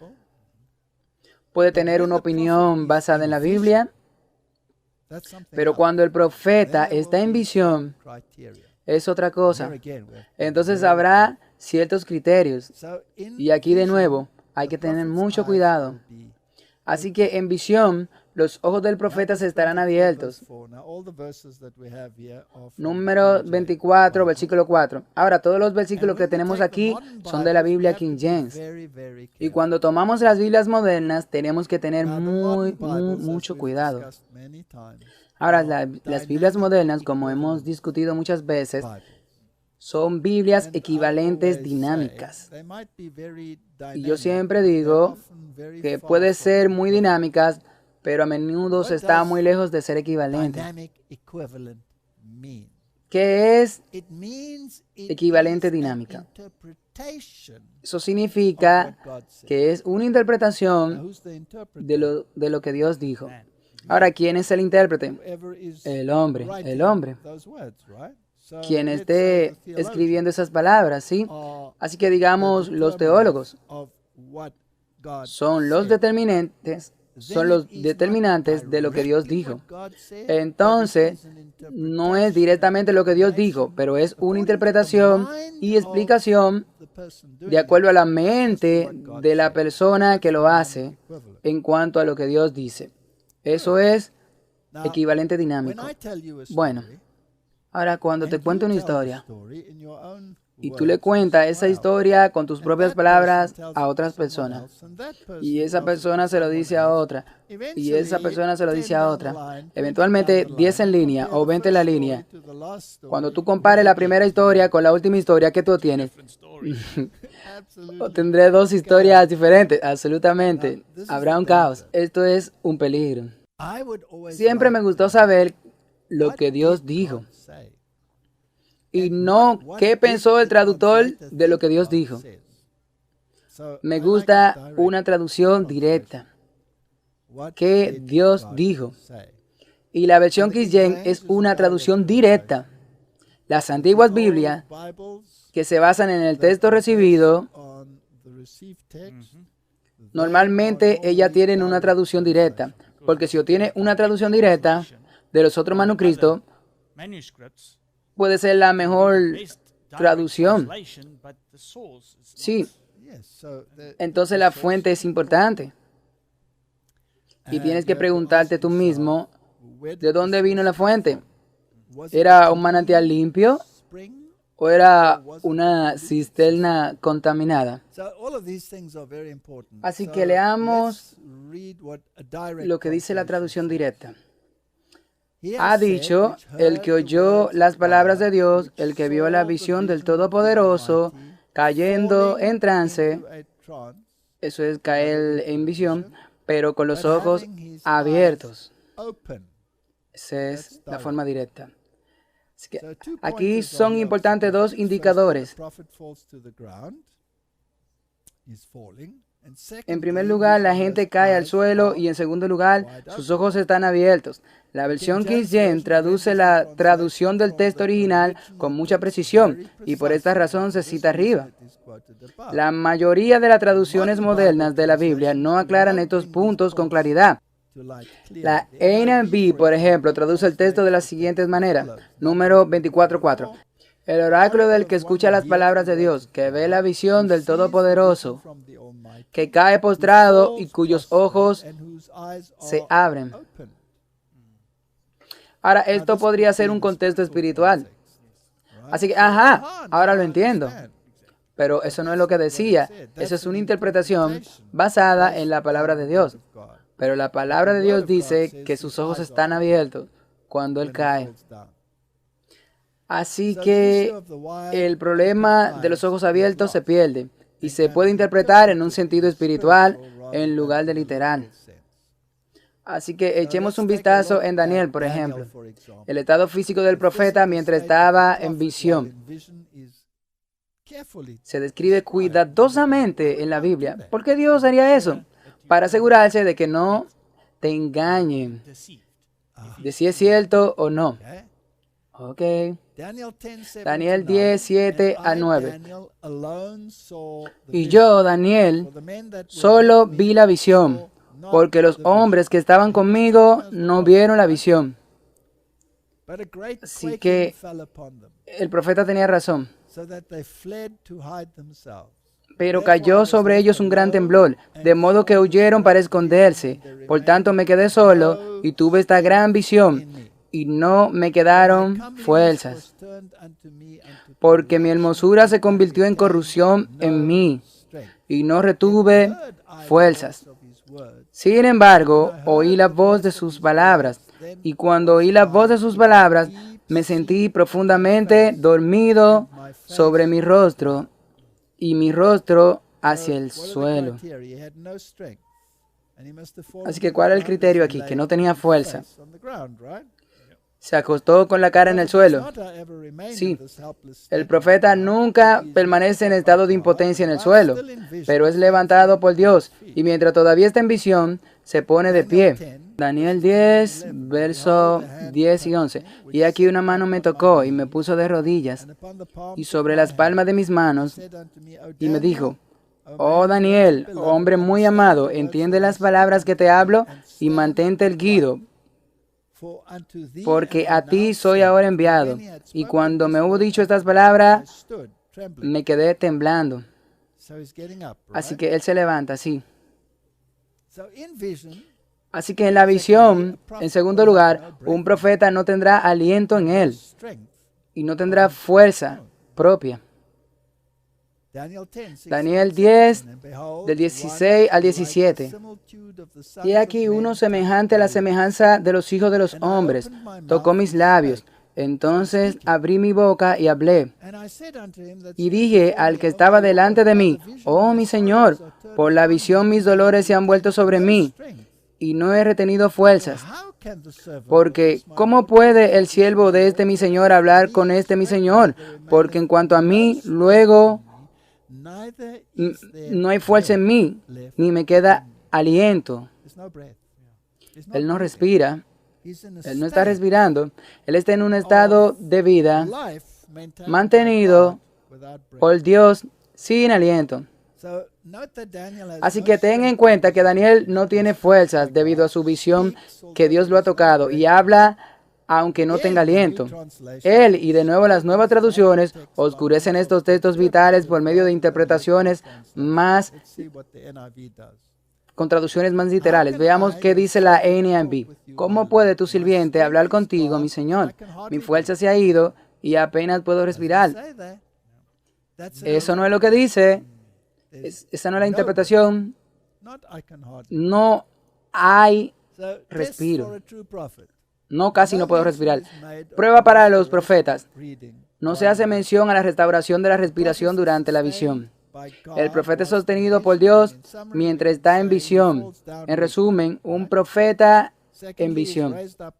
puede tener una opinión basada en la Biblia. Pero cuando el profeta está en visión, es otra cosa. Entonces habrá ciertos criterios. Y aquí de nuevo, hay que tener mucho cuidado. Así que en visión, los ojos del profeta se estarán abiertos. Número 24, versículo 4. Ahora, todos los versículos que tenemos aquí son de la Biblia King James. Y cuando tomamos las Biblias modernas, tenemos que tener mucho cuidado. Ahora, las Biblias modernas, como hemos discutido muchas veces, son Biblias equivalentes dinámicas. Y yo siempre digo que puede ser muy dinámicas, pero a menudo se está muy lejos de ser equivalente. ¿Qué es equivalente dinámica? Eso significa que es una interpretación de lo que Dios dijo. Ahora, ¿quién es el intérprete? El hombre. Quien esté escribiendo esas palabras, ¿sí? Así que digamos, los teólogos son los determinantes de lo que Dios dijo. Entonces, no es directamente lo que Dios dijo, pero es una interpretación y explicación de acuerdo a la mente de la persona que lo hace en cuanto a lo que Dios dice. Eso es equivalente dinámico. Bueno, ahora cuando te cuento una historia, Y tú le cuentas esa historia con tus propias palabras a otras personas. Y esa persona se lo dice a otra. Y esa persona se lo dice a otra. Eventualmente 10 en línea o 20 en la línea. Cuando tú compares la primera historia con la última historia, ¿qué tú tienes? O tendré dos historias diferentes. Absolutamente. Habrá un caos. Esto es un peligro. Siempre me gustó saber lo que Dios dijo. Y no qué pensó el traductor de lo que Dios dijo. Me gusta una traducción directa. ¿Qué Dios dijo? Y la versión King James es una traducción directa. Las antiguas Biblias, que se basan en el texto recibido, normalmente ellas tienen una traducción directa. Porque si obtiene una traducción directa de los otros manuscritos, puede ser la mejor traducción. Sí. Entonces la fuente es importante. Y tienes que preguntarte tú mismo, ¿de dónde vino la fuente? ¿Era un manantial limpio? ¿O era una cisterna contaminada? Así que leamos lo que dice la traducción directa. Ha dicho el que oyó las palabras de Dios, el que vio la visión del Todopoderoso, cayendo en trance, eso es caer en visión, pero con los ojos abiertos. Esa es la forma directa. Así que aquí son importantes dos indicadores. En primer lugar, la gente cae al suelo y en segundo lugar, sus ojos están abiertos. La versión King James traduce la traducción del texto original con mucha precisión y por esta razón se cita arriba. La mayoría de las traducciones modernas de la Biblia no aclaran estos puntos con claridad. La NIV, por ejemplo, traduce el texto de la siguiente manera. Número 24:4. El oráculo del que escucha las palabras de Dios, que ve la visión del Todopoderoso, que cae postrado y cuyos ojos se abren. Ahora, esto podría ser un contexto espiritual. Así que, ahora lo entiendo. Pero eso no es lo que decía. Eso es una interpretación basada en la palabra de Dios. Pero la palabra de Dios dice que sus ojos están abiertos cuando Él cae. Así que el problema de los ojos abiertos se pierde y se puede interpretar en un sentido espiritual en lugar de literal. Así que echemos un vistazo en Daniel, por ejemplo. El estado físico del profeta mientras estaba en visión se describe cuidadosamente en la Biblia. ¿Por qué Dios haría eso? Para asegurarse de que no te engañen de si es cierto o no. Ok. Daniel 10, 7 a 9. Y yo, Daniel, solo vi la visión, porque los hombres que estaban conmigo no vieron la visión. Así que el profeta tenía razón. Pero cayó sobre ellos un gran temblor, de modo que huyeron para esconderse. Por tanto me quedé solo y tuve esta gran visión, y no me quedaron fuerzas, porque mi hermosura se convirtió en corrupción en mí, y no retuve fuerzas. Sin embargo, oí la voz de sus palabras, y cuando oí la voz de sus palabras, me sentí profundamente dormido sobre mi rostro, y mi rostro hacia el suelo. Así que, ¿cuál es el criterio aquí? Que no tenía fuerza. Se acostó con la cara en el suelo. Sí, el profeta nunca permanece en estado de impotencia en el suelo, pero es levantado por Dios, y mientras todavía está en visión, se pone de pie. Daniel 10, versos 10 y 11. Y aquí una mano me tocó y me puso de rodillas, y sobre las palmas de mis manos, y me dijo: Oh Daniel, hombre muy amado, entiende las palabras que te hablo y mantente erguido, porque a ti soy ahora enviado. Y cuando me hubo dicho estas palabras, me quedé temblando. Así que él se levanta, sí. Así que en la visión, en segundo lugar, un profeta no tendrá aliento en él y no tendrá fuerza propia. Daniel 10, del 16 al 17. Y aquí uno semejante a la semejanza de los hijos de los hombres tocó mis labios. Entonces abrí mi boca y hablé. Y dije al que estaba delante de mí, oh mi Señor, por la visión mis dolores se han vuelto sobre mí, y no he retenido fuerzas. Porque, ¿cómo puede el siervo de este mi Señor hablar con este mi Señor? Porque en cuanto a mí, luego no hay fuerza en mí, ni me queda aliento. Él no respira. Él no está respirando. Él está en un estado de vida mantenido por Dios sin aliento. Así que ten en cuenta que Daniel no tiene fuerzas debido a su visión que Dios lo ha tocado y habla aunque no tenga aliento. Él, y de nuevo las nuevas traducciones, oscurecen estos textos vitales por medio de interpretaciones más, con traducciones más literales. Veamos qué dice la NIV. ¿Cómo puede tu sirviente hablar contigo, mi Señor? Mi fuerza se ha ido y apenas puedo respirar. Eso no es lo que dice. Esa no es la interpretación. No hay respiro. No, casi no puedo respirar. Prueba para los profetas. No se hace mención a la restauración de la respiración durante la visión. El profeta es sostenido por Dios mientras está en visión. En resumen, un profeta en visión.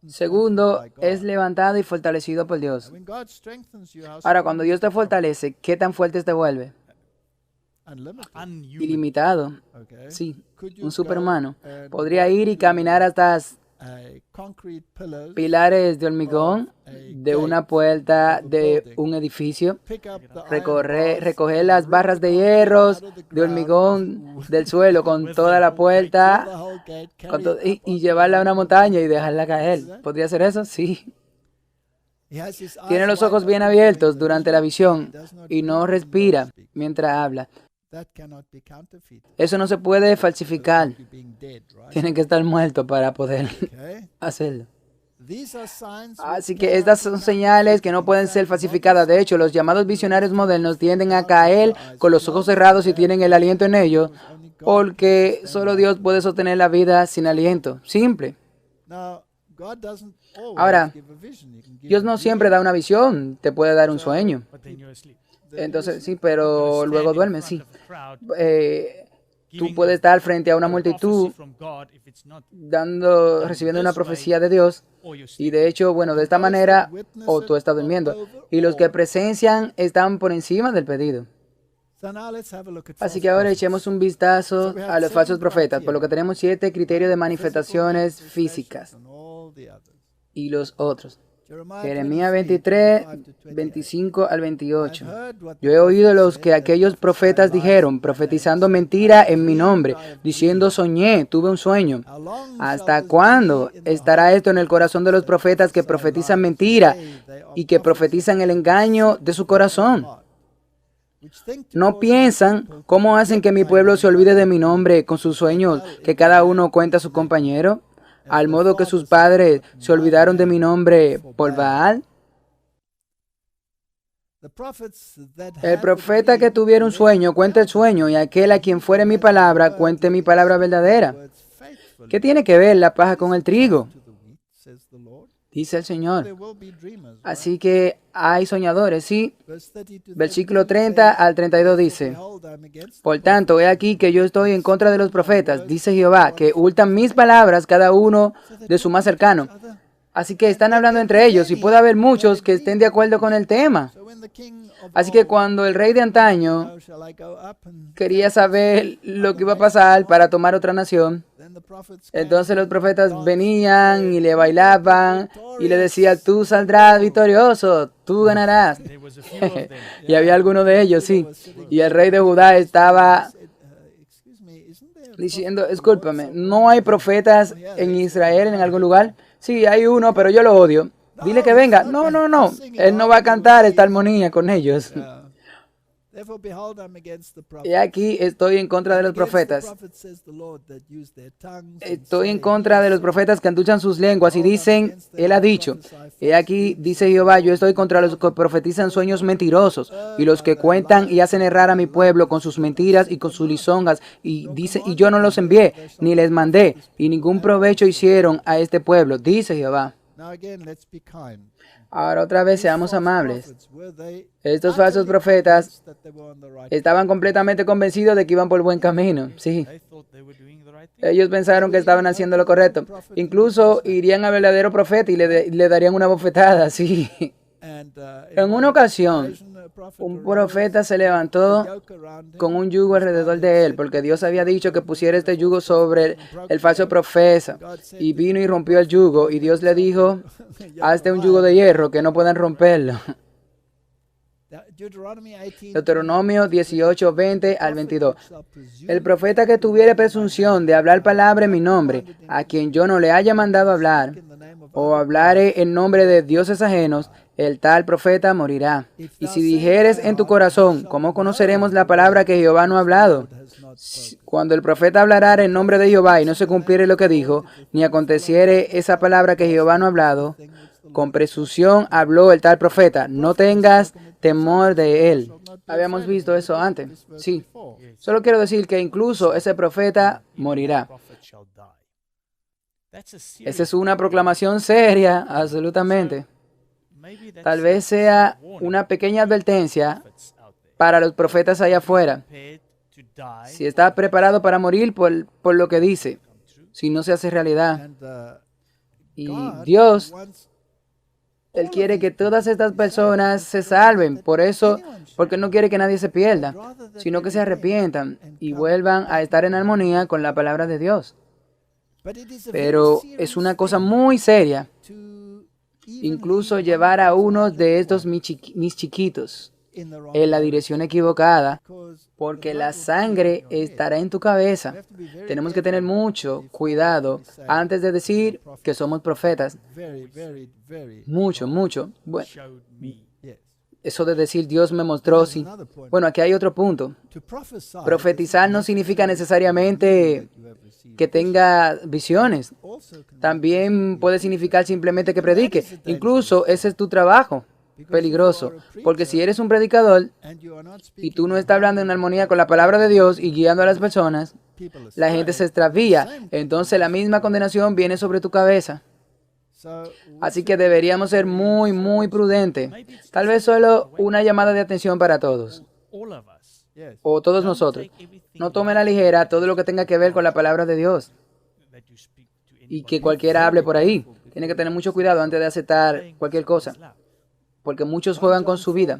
Segundo, es levantado y fortalecido por Dios. Ahora, cuando Dios te fortalece, ¿qué tan fuerte te vuelve? Ilimitado. Sí, un superhumano. Podría ir y caminar hasta pilares de hormigón de una puerta de un edificio, recoger las barras de hierros de hormigón del suelo con toda la puerta y llevarla a una montaña y dejarla caer. ¿Podría hacer eso? Sí. Tiene los ojos bien abiertos durante la visión y no respira mientras habla. Eso no se puede falsificar. Tienen que estar muertos para poder hacerlo. Así que estas son señales que no pueden ser falsificadas. De hecho, los llamados visionarios modernos tienden a caer con los ojos cerrados y tienen el aliento en ellos, porque solo Dios puede sostener la vida sin aliento. Simple. Ahora, Dios no siempre da una visión, te puede dar un sueño. Entonces, sí, pero luego duermes, sí. Tú puedes estar frente a una multitud recibiendo una profecía de Dios y de hecho, bueno, de esta manera, o tú estás durmiendo. Y los que presencian están por encima del pedido. Así que ahora echemos un vistazo a los falsos profetas, por lo que tenemos 7 criterios de manifestaciones físicas y los otros. Jeremías 23, 25 al 28. Yo he oído los que aquellos profetas dijeron, profetizando mentira en mi nombre, diciendo soñé, tuve un sueño. ¿Hasta cuándo estará esto en el corazón de los profetas que profetizan mentira y que profetizan el engaño de su corazón? ¿No piensan cómo hacen que mi pueblo se olvide de mi nombre con sus sueños que cada uno cuenta a su compañero? Al modo que sus padres se olvidaron de mi nombre por Baal. El profeta que tuviera un sueño, cuente el sueño, y aquel a quien fuere mi palabra, cuente mi palabra verdadera. ¿Qué tiene que ver la paja con el trigo? Dice el Señor. Así que hay soñadores, ¿sí? Versículo 30 al 32 dice, por tanto, he aquí que yo estoy en contra de los profetas, dice Jehová, que hurtan mis palabras cada uno de su más cercano. Así que están hablando entre ellos y puede haber muchos que estén de acuerdo con el tema. Así que cuando el rey de antaño quería saber lo que iba a pasar para tomar otra nación, entonces los profetas venían y le bailaban y le decían, tú saldrás victorioso, tú ganarás. Y había alguno de ellos, sí. Y el rey de Judá estaba diciendo, discúlpame, ¿no hay profetas en Israel en algún lugar? Sí, hay uno, pero yo lo odio. Dile que venga. No. Él no va a cantar esta armonía con ellos. Y aquí estoy en contra de los profetas. Estoy en contra de los profetas que endulzan sus lenguas y dicen, Él ha dicho. Y aquí dice Jehová, yo estoy contra los que profetizan sueños mentirosos y los que cuentan y hacen errar a mi pueblo con sus mentiras y con sus lisonjas. Y dice, y yo no los envié, ni les mandé, y ningún provecho hicieron a este pueblo, dice Jehová. Ahora otra vez seamos amables. Estos falsos profetas estaban completamente convencidos de que iban por buen camino. Sí. Ellos pensaron que estaban haciendo lo correcto. Incluso irían al verdadero profeta y le darían una bofetada. Sí. En una ocasión, un profeta se levantó con un yugo alrededor de él, porque Dios había dicho que pusiera este yugo sobre el falso profeta. Y vino y rompió el yugo, y Dios le dijo, hazte un yugo de hierro que no puedan romperlo. Deuteronomio 18, 20 al 22. El profeta que tuviere presunción de hablar palabra en mi nombre, a quien yo no le haya mandado hablar, o hablare en nombre de dioses ajenos, el tal profeta morirá. Y si dijeres en tu corazón, ¿cómo conoceremos la palabra que Jehová no ha hablado? Cuando el profeta hablará en nombre de Jehová y no se cumpliere lo que dijo, ni aconteciere esa palabra que Jehová no ha hablado, con presunción habló el tal profeta, no tengas temor de él. Habíamos visto eso antes. Sí. Solo quiero decir que incluso ese profeta morirá. Esa es una proclamación seria, absolutamente. Tal vez sea una pequeña advertencia para los profetas allá afuera. Si está preparado para morir por lo que dice, si no se hace realidad. Y Dios, Él quiere que todas estas personas se salven. Por eso, porque no quiere que nadie se pierda, sino que se arrepientan y vuelvan a estar en armonía con la palabra de Dios. Pero es una cosa muy seria, incluso llevar a uno de estos mis chiquitos en la dirección equivocada, porque la sangre estará en tu cabeza. Tenemos que tener mucho cuidado antes de decir que somos profetas. Mucho, mucho. Bueno, eso de decir Dios me mostró, sí. Bueno, aquí hay otro punto. Profetizar no significa necesariamente que tenga visiones. También puede significar simplemente que predique. Incluso ese es tu trabajo. Peligroso, porque si eres un predicador y tú no estás hablando en armonía con la palabra de Dios y guiando a las personas, la gente se extravía. Entonces la misma condenación viene sobre tu cabeza. Así que deberíamos ser muy, muy prudentes. Tal vez solo una llamada de atención para todos, o todos nosotros. No tome a la ligera todo lo que tenga que ver con la palabra de Dios y que cualquiera hable por ahí. Tiene que tener mucho cuidado antes de aceptar cualquier cosa, porque muchos juegan con su vida.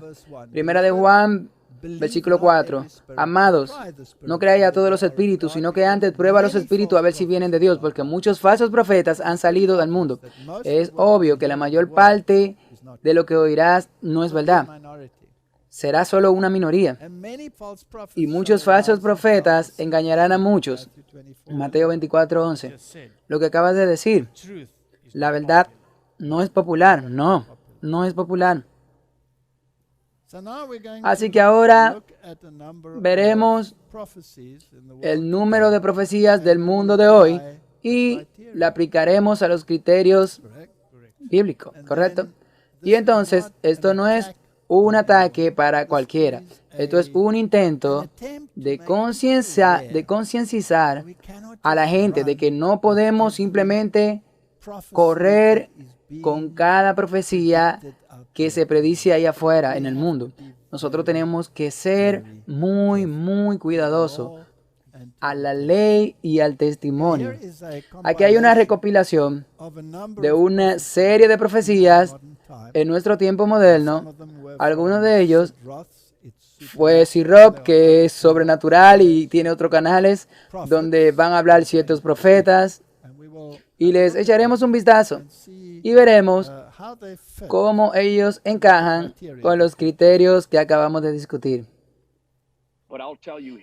Primera de Juan, versículo 4. Amados, no creáis a todos los espíritus, sino que antes prueba a los espíritus a ver si vienen de Dios, porque muchos falsos profetas han salido del mundo. Es obvio que la mayor parte de lo que oirás no es verdad. Será solo una minoría. Y muchos falsos profetas engañarán a muchos. Mateo 24, 11. Lo que acabas de decir, la verdad no es popular, no es popular. Así que ahora veremos el número de profecías del mundo de hoy y la aplicaremos a los criterios bíblicos, ¿correcto? Y entonces, esto no es un ataque para cualquiera. Esto es un intento de concienciar a la gente de que no podemos simplemente correr con cada profecía que se predice ahí afuera en el mundo. Nosotros tenemos que ser muy, muy cuidadosos a la ley y al testimonio. Aquí hay una recopilación de una serie de profecías en nuestro tiempo moderno. Algunos de ellos fue Sirop, que es sobrenatural y tiene otros canales donde van a hablar ciertos profetas. Y les echaremos un vistazo y veremos cómo ellos encajan con los criterios que acabamos de discutir.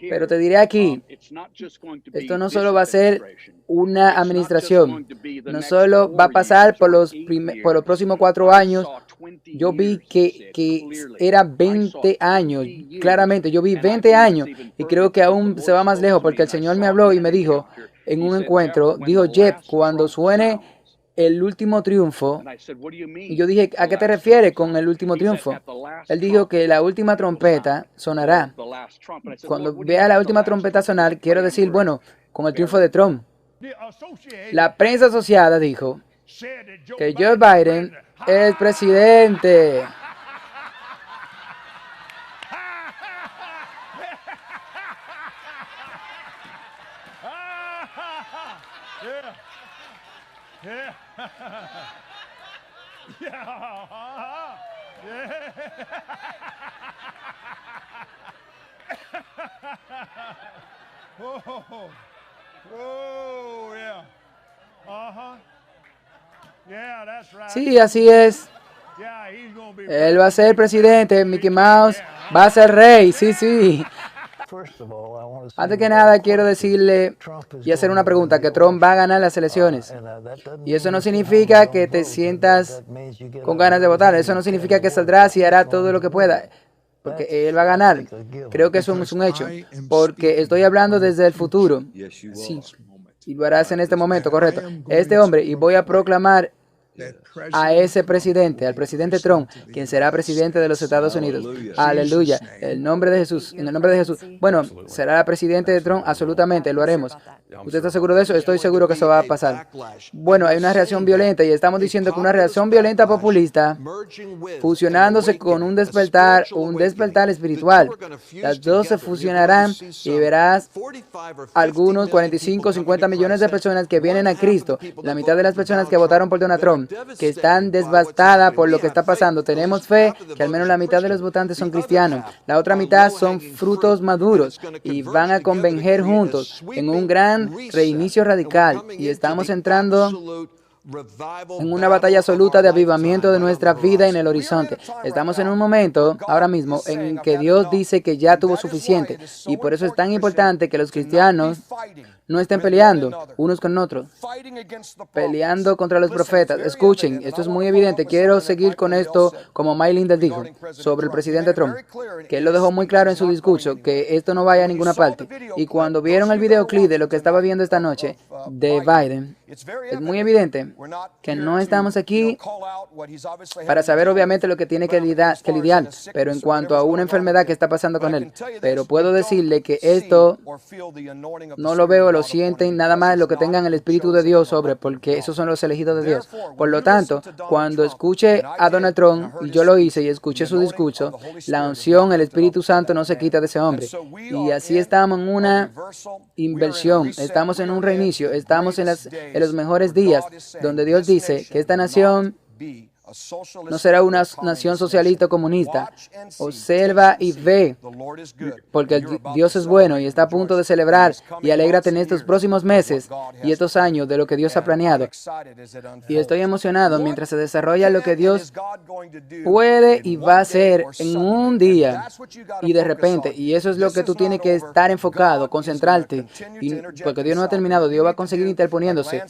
Pero te diré aquí, esto no solo va a ser una administración, no solo va a pasar por los próximos 4 años yo vi que era 20 años, claramente, yo vi 20 años y creo que aún se va más lejos porque el Señor me habló y me dijo en un encuentro, dijo, Jeff, cuando suene el último triunfo, y yo dije, ¿a qué te refieres con el último triunfo? Él dijo que la última trompeta sonará. Cuando vea la última trompeta sonar, quiero decir, bueno, con el triunfo de Trump. La prensa asociada dijo que Joe Biden es presidente. Sí, así es. Él va a ser presidente, Mickey Mouse va a ser rey, sí, sí. Antes que nada, quiero decirle y hacer una pregunta, que Trump va a ganar las elecciones. Y eso no significa que te sientas con ganas de votar, eso no significa que saldrás y hará todo lo que pueda, porque él va a ganar. Creo que eso es un hecho, porque estoy hablando desde el futuro. Sí, y lo harás en este momento, correcto. Este hombre, y voy a proclamar a ese presidente, al presidente Trump, quien será presidente de los Estados Unidos. Aleluya. El nombre de Jesús, en el nombre de Jesús. Bueno, será presidente de Trump, absolutamente, lo haremos. ¿Usted está seguro de eso? Estoy seguro que eso va a pasar. Bueno, hay una reacción violenta y estamos diciendo que una reacción violenta populista fusionándose con un despertar espiritual. Las dos se fusionarán y verás algunos 45 o 50 millones de personas que vienen a Cristo. La mitad de las personas que votaron por Donald Trump, que están devastadas por lo que está pasando. Tenemos fe que al menos la mitad de los votantes son cristianos. La otra mitad son frutos maduros y van a converger juntos en un gran reinicio radical. Y estamos entrando en una batalla absoluta de avivamiento de nuestra vida en el horizonte. Estamos en un momento, ahora mismo, en que Dios dice que ya tuvo suficiente. Y por eso es tan importante que los cristianos no estén peleando unos con otros, peleando contra los profetas. Escuchen, esto es muy evidente. Quiero seguir con esto, como Mike Lindell dijo sobre el presidente Trump, que él lo dejó muy claro en su discurso, que esto no vaya a ninguna parte. Y cuando vieron el videoclip de lo que estaba viendo esta noche de Biden, es muy evidente que no estamos aquí para saber obviamente lo que tiene que lidiar, pero en cuanto a una enfermedad que está pasando con él. Pero puedo decirle que esto no lo veo, lo sienten, nada más lo que tengan el Espíritu de Dios sobre, porque esos son los elegidos de Dios. Por lo tanto, cuando escuche a Donald Trump, y yo lo hice y escuché su discurso, la unción, el Espíritu Santo no se quita de ese hombre. Y así estamos en una inversión, estamos en un reinicio, estamos en los mejores días, donde Dios dice que esta nación no será una nación socialista o comunista. Observa y ve, porque Dios es bueno y está a punto de celebrar, y alégrate en estos próximos meses y estos años de lo que Dios ha planeado. Y estoy emocionado mientras se desarrolla lo que Dios puede y va a hacer en un día y de repente. Y eso es lo que tú tienes que estar enfocado, concentrarte, porque Dios no ha terminado. Dios va a conseguir interponiéndose.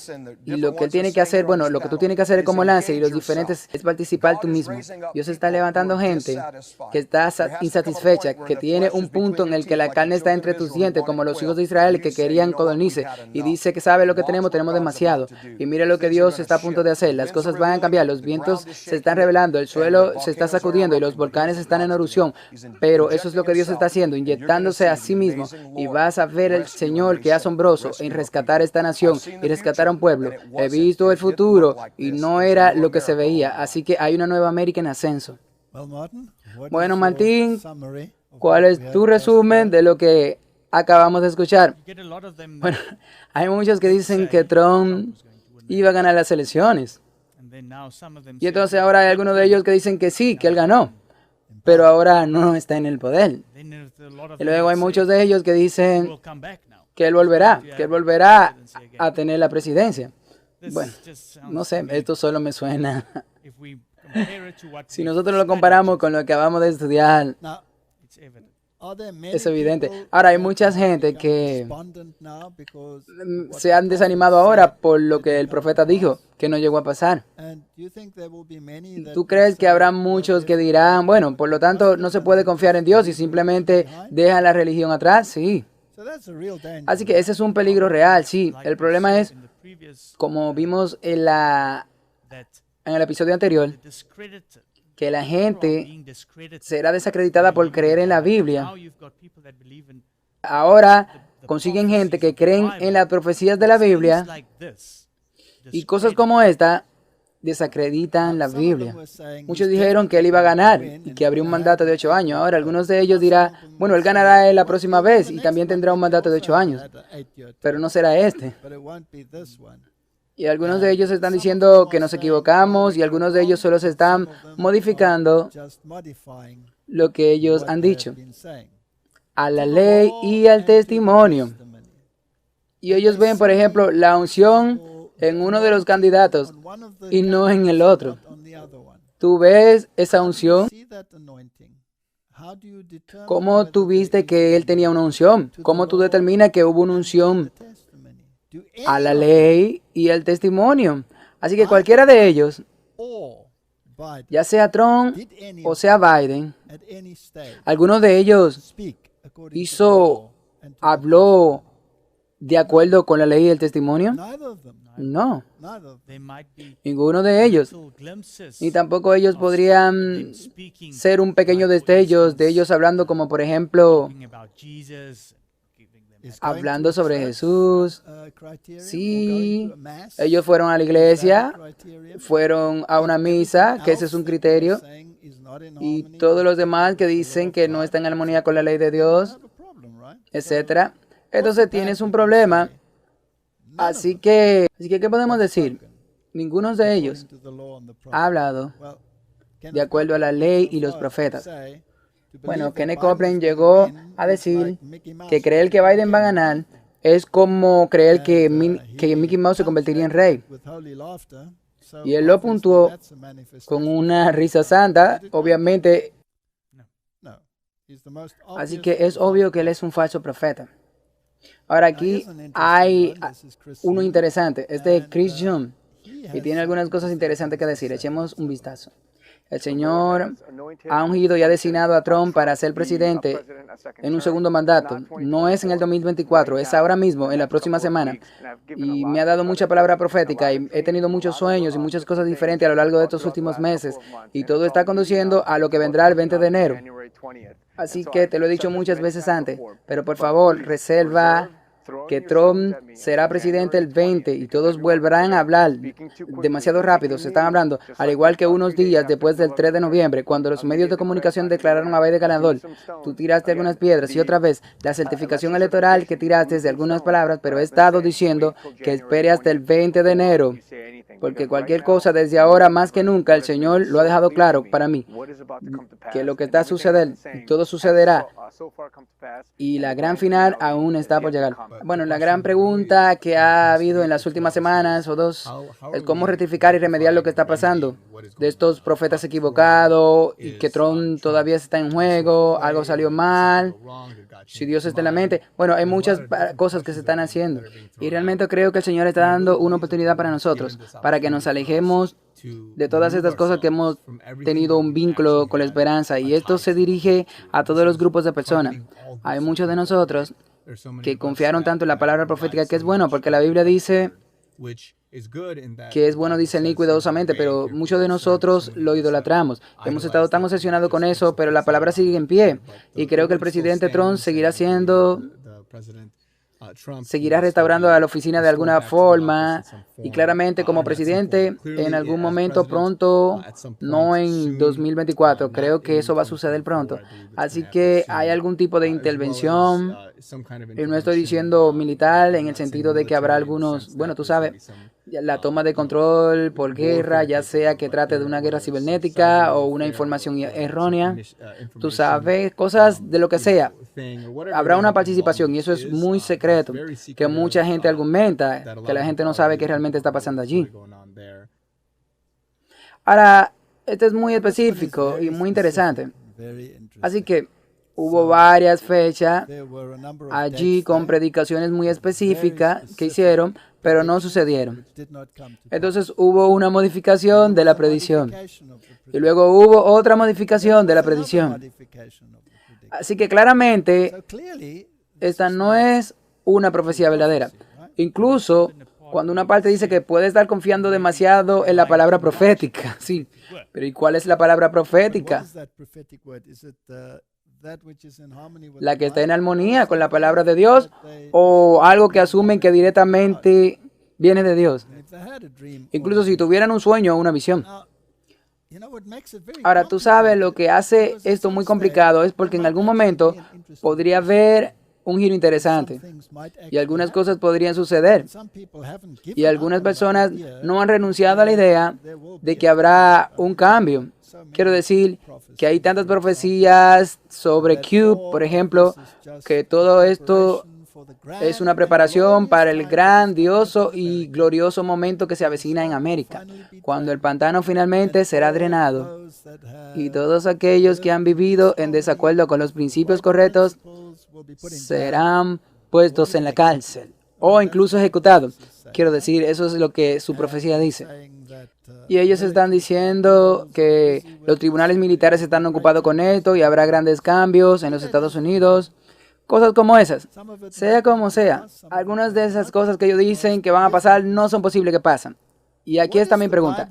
Y lo que Él tiene que hacer, bueno, lo que tú tienes que hacer es como Lance y los diferentes es participar tú mismo. Dios está levantando gente que está insatisfecha, que tiene un punto en el que la carne está entre tus dientes, como los hijos de Israel que querían codornices, y dice que sabe lo que tenemos demasiado. Y mire lo que Dios está a punto de hacer. Las cosas van a cambiar, los vientos se están revelando, el suelo se está sacudiendo y los volcanes están en erupción. Pero eso es lo que Dios está haciendo, inyectándose a sí mismo. Y vas a ver el Señor que es asombroso en rescatar esta nación y rescatar a un pueblo. He visto el futuro y no era lo que se veía. Así que hay una nueva América en ascenso. Bueno, Martín, ¿cuál es tu resumen de lo que acabamos de escuchar? Bueno, hay muchos que dicen que Trump iba a ganar las elecciones. Y entonces ahora hay algunos de ellos que dicen que sí, que él ganó, pero ahora no está en el poder. Y luego hay muchos de ellos que dicen que él volverá a tener la presidencia. Bueno, no sé, esto solo me suena. Si nosotros lo comparamos con lo que acabamos de estudiar, Es evidente. Ahora, hay mucha gente que se han desanimado ahora por lo que el profeta dijo, que no llegó a pasar. ¿Tú crees que habrá muchos que dirán, bueno, por lo tanto, no se puede confiar en Dios y simplemente dejan la religión atrás? Sí. Así que ese es un peligro real, sí. El problema es, como vimos en el episodio anterior, que la gente será desacreditada por creer en la Biblia. Ahora consiguen gente que creen en las profecías de la Biblia y cosas como esta desacreditan la Biblia. Muchos dijeron que él iba a ganar y que habría un mandato de 8 años. Ahora algunos de ellos dirán, bueno, él ganará la próxima vez y también tendrá un mandato de 8 años, pero no será este. Y algunos de ellos están diciendo que nos equivocamos y algunos de ellos solo se están modificando lo que ellos han dicho a la ley y al testimonio. Y ellos ven, por ejemplo, la unción en uno de los candidatos y no en el otro. ¿Tú ves esa unción? ¿Cómo tú viste que él tenía una unción? ¿Cómo tú determinas que hubo una unción a la ley y al testimonio? Así que cualquiera de ellos, ya sea Trump o sea Biden, algunos de ellos habló de acuerdo con la ley y el testimonio. No, ninguno de ellos. Ni tampoco ellos podrían ser un pequeño destello de ellos hablando como, por ejemplo, hablando sobre Jesús. Sí, ellos fueron a la iglesia, fueron a una misa, que ese es un criterio, y todos los demás que dicen que no están en armonía con la ley de Dios, etcétera. Entonces tienes un problema. Así que, ¿qué podemos decir? Ninguno de ellos ha hablado de acuerdo a la ley y los profetas. Bueno, Kenneth Copeland llegó a decir que creer que Biden va a ganar es como creer que Mickey Mouse se convertiría en rey. Y él lo puntuó con una risa santa, obviamente. Así que es obvio que él es un falso profeta. Ahora aquí hay uno interesante, es de Chris Young, y tiene algunas cosas interesantes que decir. Echemos un vistazo. El Señor ha ungido y ha designado a Trump para ser presidente en un segundo mandato. No es en el 2024, es ahora mismo, en la próxima semana. Y me ha dado mucha palabra profética y he tenido muchos sueños y muchas cosas diferentes a lo largo de estos últimos meses. Y todo está conduciendo a lo que vendrá el 20 de enero. Así que te lo he dicho muchas veces antes, pero por favor, reserva que Trump será presidente el 20 y todos volverán a hablar demasiado rápido. Se están hablando, al igual que unos días después del 3 de noviembre, cuando los medios de comunicación declararon a Biden ganador. Tú tiraste algunas piedras y otra vez la certificación electoral que tiraste de algunas palabras, pero he estado diciendo que espere hasta el 20 de enero. Porque cualquier cosa desde ahora, más que nunca, el Señor lo ha dejado claro para mí, que lo que está a suceder, todo sucederá, y la gran final aún está por llegar. Bueno, la gran pregunta que ha habido en las últimas semanas o dos es cómo rectificar y remediar lo que está pasando de estos profetas equivocados y que Trump todavía está en juego, algo salió mal, si Dios está en la mente. Bueno, hay muchas cosas que se están haciendo y realmente creo que el Señor está dando una oportunidad para nosotros, para que nos alejemos de todas estas cosas que hemos tenido un vínculo con la esperanza, y esto se dirige a todos los grupos de personas. Hay muchos de nosotros que confiaron tanto en la palabra profética, que es bueno, porque la Biblia dice que es bueno discernir cuidadosamente, pero muchos de nosotros lo idolatramos. Hemos estado tan obsesionados con eso, pero la palabra sigue en pie, y creo que el presidente Trump seguirá restaurando a la oficina de alguna forma, y claramente como presidente en algún momento pronto, no en 2024, creo que eso va a suceder pronto. Así que hay algún tipo de intervención, y no estoy diciendo militar en el sentido de que habrá algunos, bueno, tú sabes, la toma de control por guerra, ya sea que trate de una guerra cibernética o una información errónea, tú sabes, cosas de lo que sea. Habrá una participación, y eso es muy secreto, que mucha gente argumenta, que la gente no sabe qué realmente está pasando allí. Ahora, esto es muy específico y muy interesante. Así que Hubo varias fechas allí con predicaciones muy específicas que hicieron, pero no sucedieron. Entonces hubo una modificación de la predicción. Y luego hubo otra modificación de la predicción. Así que claramente, esta no es una profecía verdadera. Incluso cuando una parte dice que puede estar confiando demasiado en la palabra profética. Sí, pero ¿y cuál es la palabra profética? ¿La que está en armonía con la palabra de Dios o algo que asumen que directamente viene de Dios? Incluso si tuvieran un sueño o una visión. Ahora, tú sabes, lo que hace esto muy complicado es porque en algún momento podría haber un giro interesante y algunas cosas podrían suceder. Y algunas personas no han renunciado a la idea de que habrá un cambio. Quiero decir que hay tantas profecías sobre Cube, por ejemplo, que todo esto es una preparación para el grandioso y glorioso momento que se avecina en América, cuando el pantano finalmente será drenado y todos aquellos que han vivido en desacuerdo con los principios correctos serán puestos en la cárcel o incluso ejecutados. Quiero decir, eso es lo que su profecía dice. Y ellos están diciendo que los tribunales militares están ocupados con esto y habrá grandes cambios en los Estados Unidos. Cosas como esas. Sea como sea, algunas de esas cosas que ellos dicen que van a pasar no son posibles que pasen. Y aquí está mi pregunta.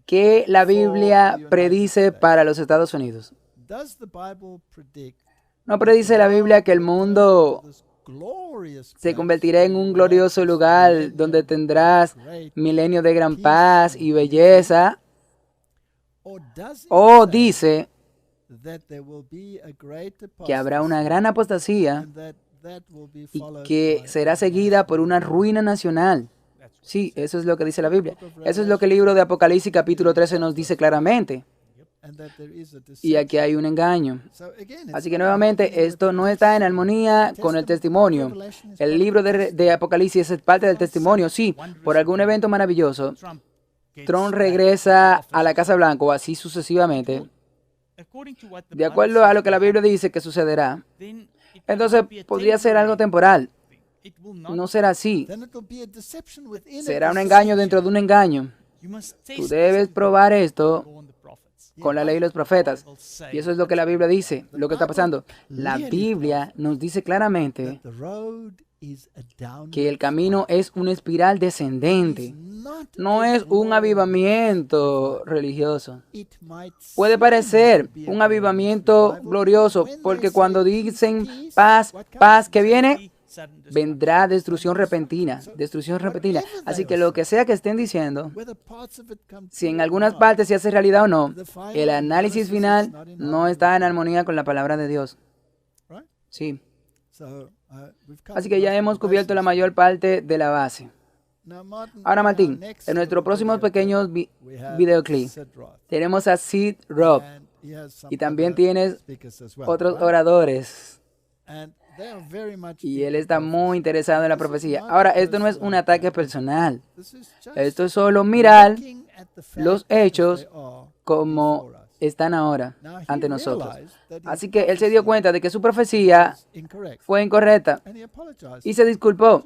¿Qué la Biblia predice para los Estados Unidos? ¿No predice la Biblia que el mundo se convertirá en un glorioso lugar donde tendrás milenio de gran paz y belleza? ¿O dice que habrá una gran apostasía y que será seguida por una ruina nacional? Sí, eso es lo que dice la Biblia. Eso es lo que el libro de Apocalipsis capítulo 13 nos dice claramente. Y aquí hay un engaño. Así que nuevamente, esto no está en armonía con el testimonio. El libro de Apocalipsis es parte del testimonio. Sí, por algún evento maravilloso, Trump regresa a la Casa Blanca o así sucesivamente. De acuerdo a lo que la Biblia dice que sucederá, entonces podría ser algo temporal. No será así. Será un engaño dentro de un engaño. Tú debes probar esto con la ley y los profetas. Y eso es lo que la Biblia dice, lo que está pasando. La Biblia nos dice claramente que el camino es una espiral descendente. No es un avivamiento religioso. Puede parecer un avivamiento glorioso, porque cuando dicen paz, paz, ¿qué viene? Vendrá destrucción repentina, destrucción repentina. Así que lo que sea que estén diciendo, si en algunas partes se hace realidad o no, el análisis final no está en armonía con la palabra de Dios. Sí. Así que ya hemos cubierto la mayor parte de la base. Ahora, Martín, en nuestro próximo pequeño videoclip tenemos a Sid Roth y también tienes otros oradores. Y él está muy interesado en la profecía. Ahora, esto no es un ataque personal. Esto es solo mirar los hechos como están ahora ante nosotros. Así que él se dio cuenta de que su profecía fue incorrecta y se disculpó,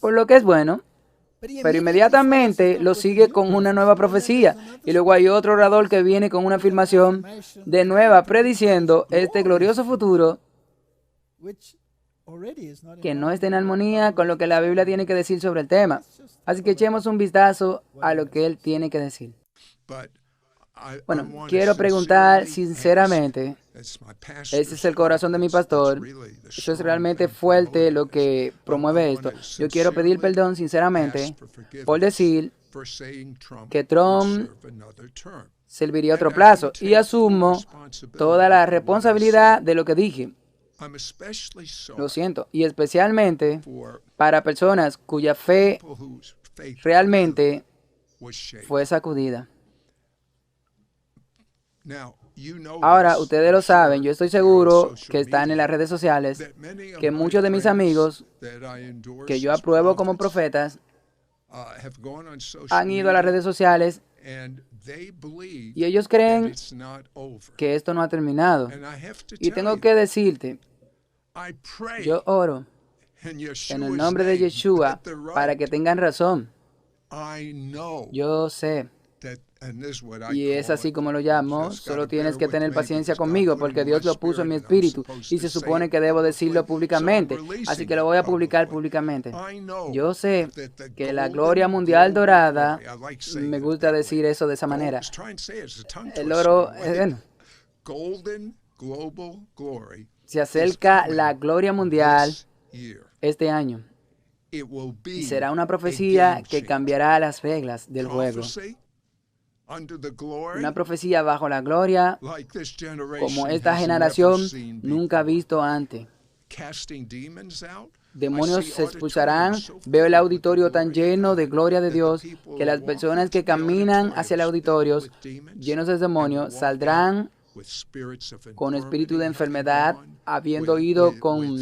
por lo que es bueno. Pero inmediatamente lo sigue con una nueva profecía. Y luego hay otro orador que viene con una afirmación de nueva, prediciendo este glorioso futuro que no está en armonía con lo que la Biblia tiene que decir sobre el tema. Así que echemos un vistazo a lo que él tiene que decir. Bueno, quiero preguntar sinceramente, ese es el corazón de mi pastor, eso es realmente fuerte lo que promueve esto. Yo quiero pedir perdón sinceramente por decir que Trump serviría otro plazo y asumo toda la responsabilidad de lo que dije. Lo siento, y especialmente para personas cuya fe realmente fue sacudida. Ahora, ustedes lo saben, yo estoy seguro que están en las redes sociales, que muchos de mis amigos que yo apruebo como profetas han ido a las redes sociales Y ellos creen que esto no ha terminado. Y tengo que decirte, yo oro en el nombre de Yeshua para que tengan razón. Yo sé. Y es así como lo llamo. Solo tienes que tener paciencia conmigo porque Dios lo puso en mi espíritu y se supone que debo decirlo públicamente. Así que lo voy a publicar públicamente. Yo sé que la gloria mundial dorada, me gusta decir eso de esa manera. El oro, se acerca la gloria mundial este año. Y será una profecía que cambiará las reglas del juego. Una profecía bajo la gloria como esta generación nunca ha visto antes. Demonios se expulsarán. Veo el auditorio tan lleno de gloria de Dios que las personas que caminan hacia el auditorio llenos de demonios saldrán con espíritu de enfermedad, habiendo ido con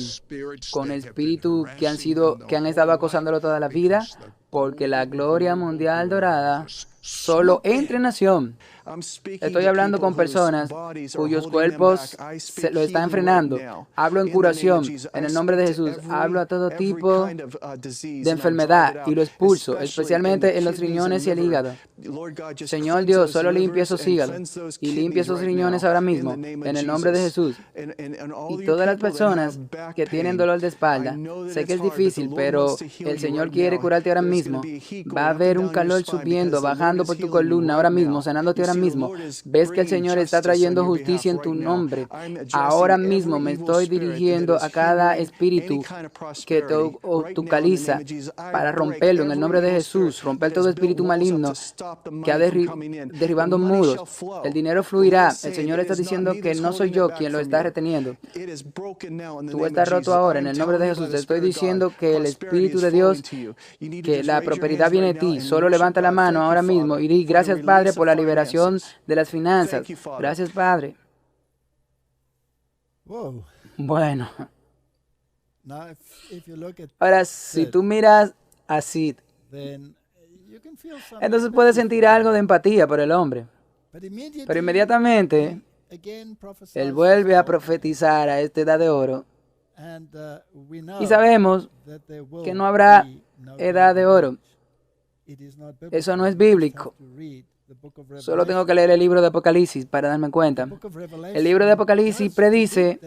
espíritu que han estado acosándolo toda la vida, porque la gloria mundial dorada solo entre nación. Estoy hablando con personas cuyos cuerpos lo están frenando. Hablo en curación en el nombre de Jesús. Hablo a todo tipo de enfermedad y lo expulso, especialmente en los riñones y el hígado. Señor Dios, solo limpia esos hígados y limpia esos riñones ahora mismo en el nombre de Jesús. Y todas las personas que tienen dolor de espalda, sé que es difícil, pero el Señor quiere curarte ahora mismo. Va a haber un calor subiendo, bajando por tu columna ahora mismo, sanándote ahora mismo. Ves que el Señor está trayendo justicia en tu nombre. Ahora mismo me estoy dirigiendo a cada espíritu que tu caliza para romperlo en el nombre de Jesús. Romper todo espíritu maligno que ha derribando muros. El dinero fluirá. El Señor está diciendo que no soy yo quien lo está reteniendo. Tú estás roto ahora en el nombre de Jesús. Te estoy diciendo que el Espíritu de Dios, que la prosperidad viene de ti. Solo levanta la mano ahora mismo y di gracias, Padre, por la liberación de las finanzas. Gracias, Padre. Bueno. Ahora, si tú miras a Sid, entonces puedes sentir algo de empatía por el hombre. Pero inmediatamente, él vuelve a profetizar a esta edad de oro. Y sabemos que no habrá edad de oro. Eso no es bíblico. Solo tengo que leer el libro de Apocalipsis para darme cuenta. El libro de Apocalipsis predice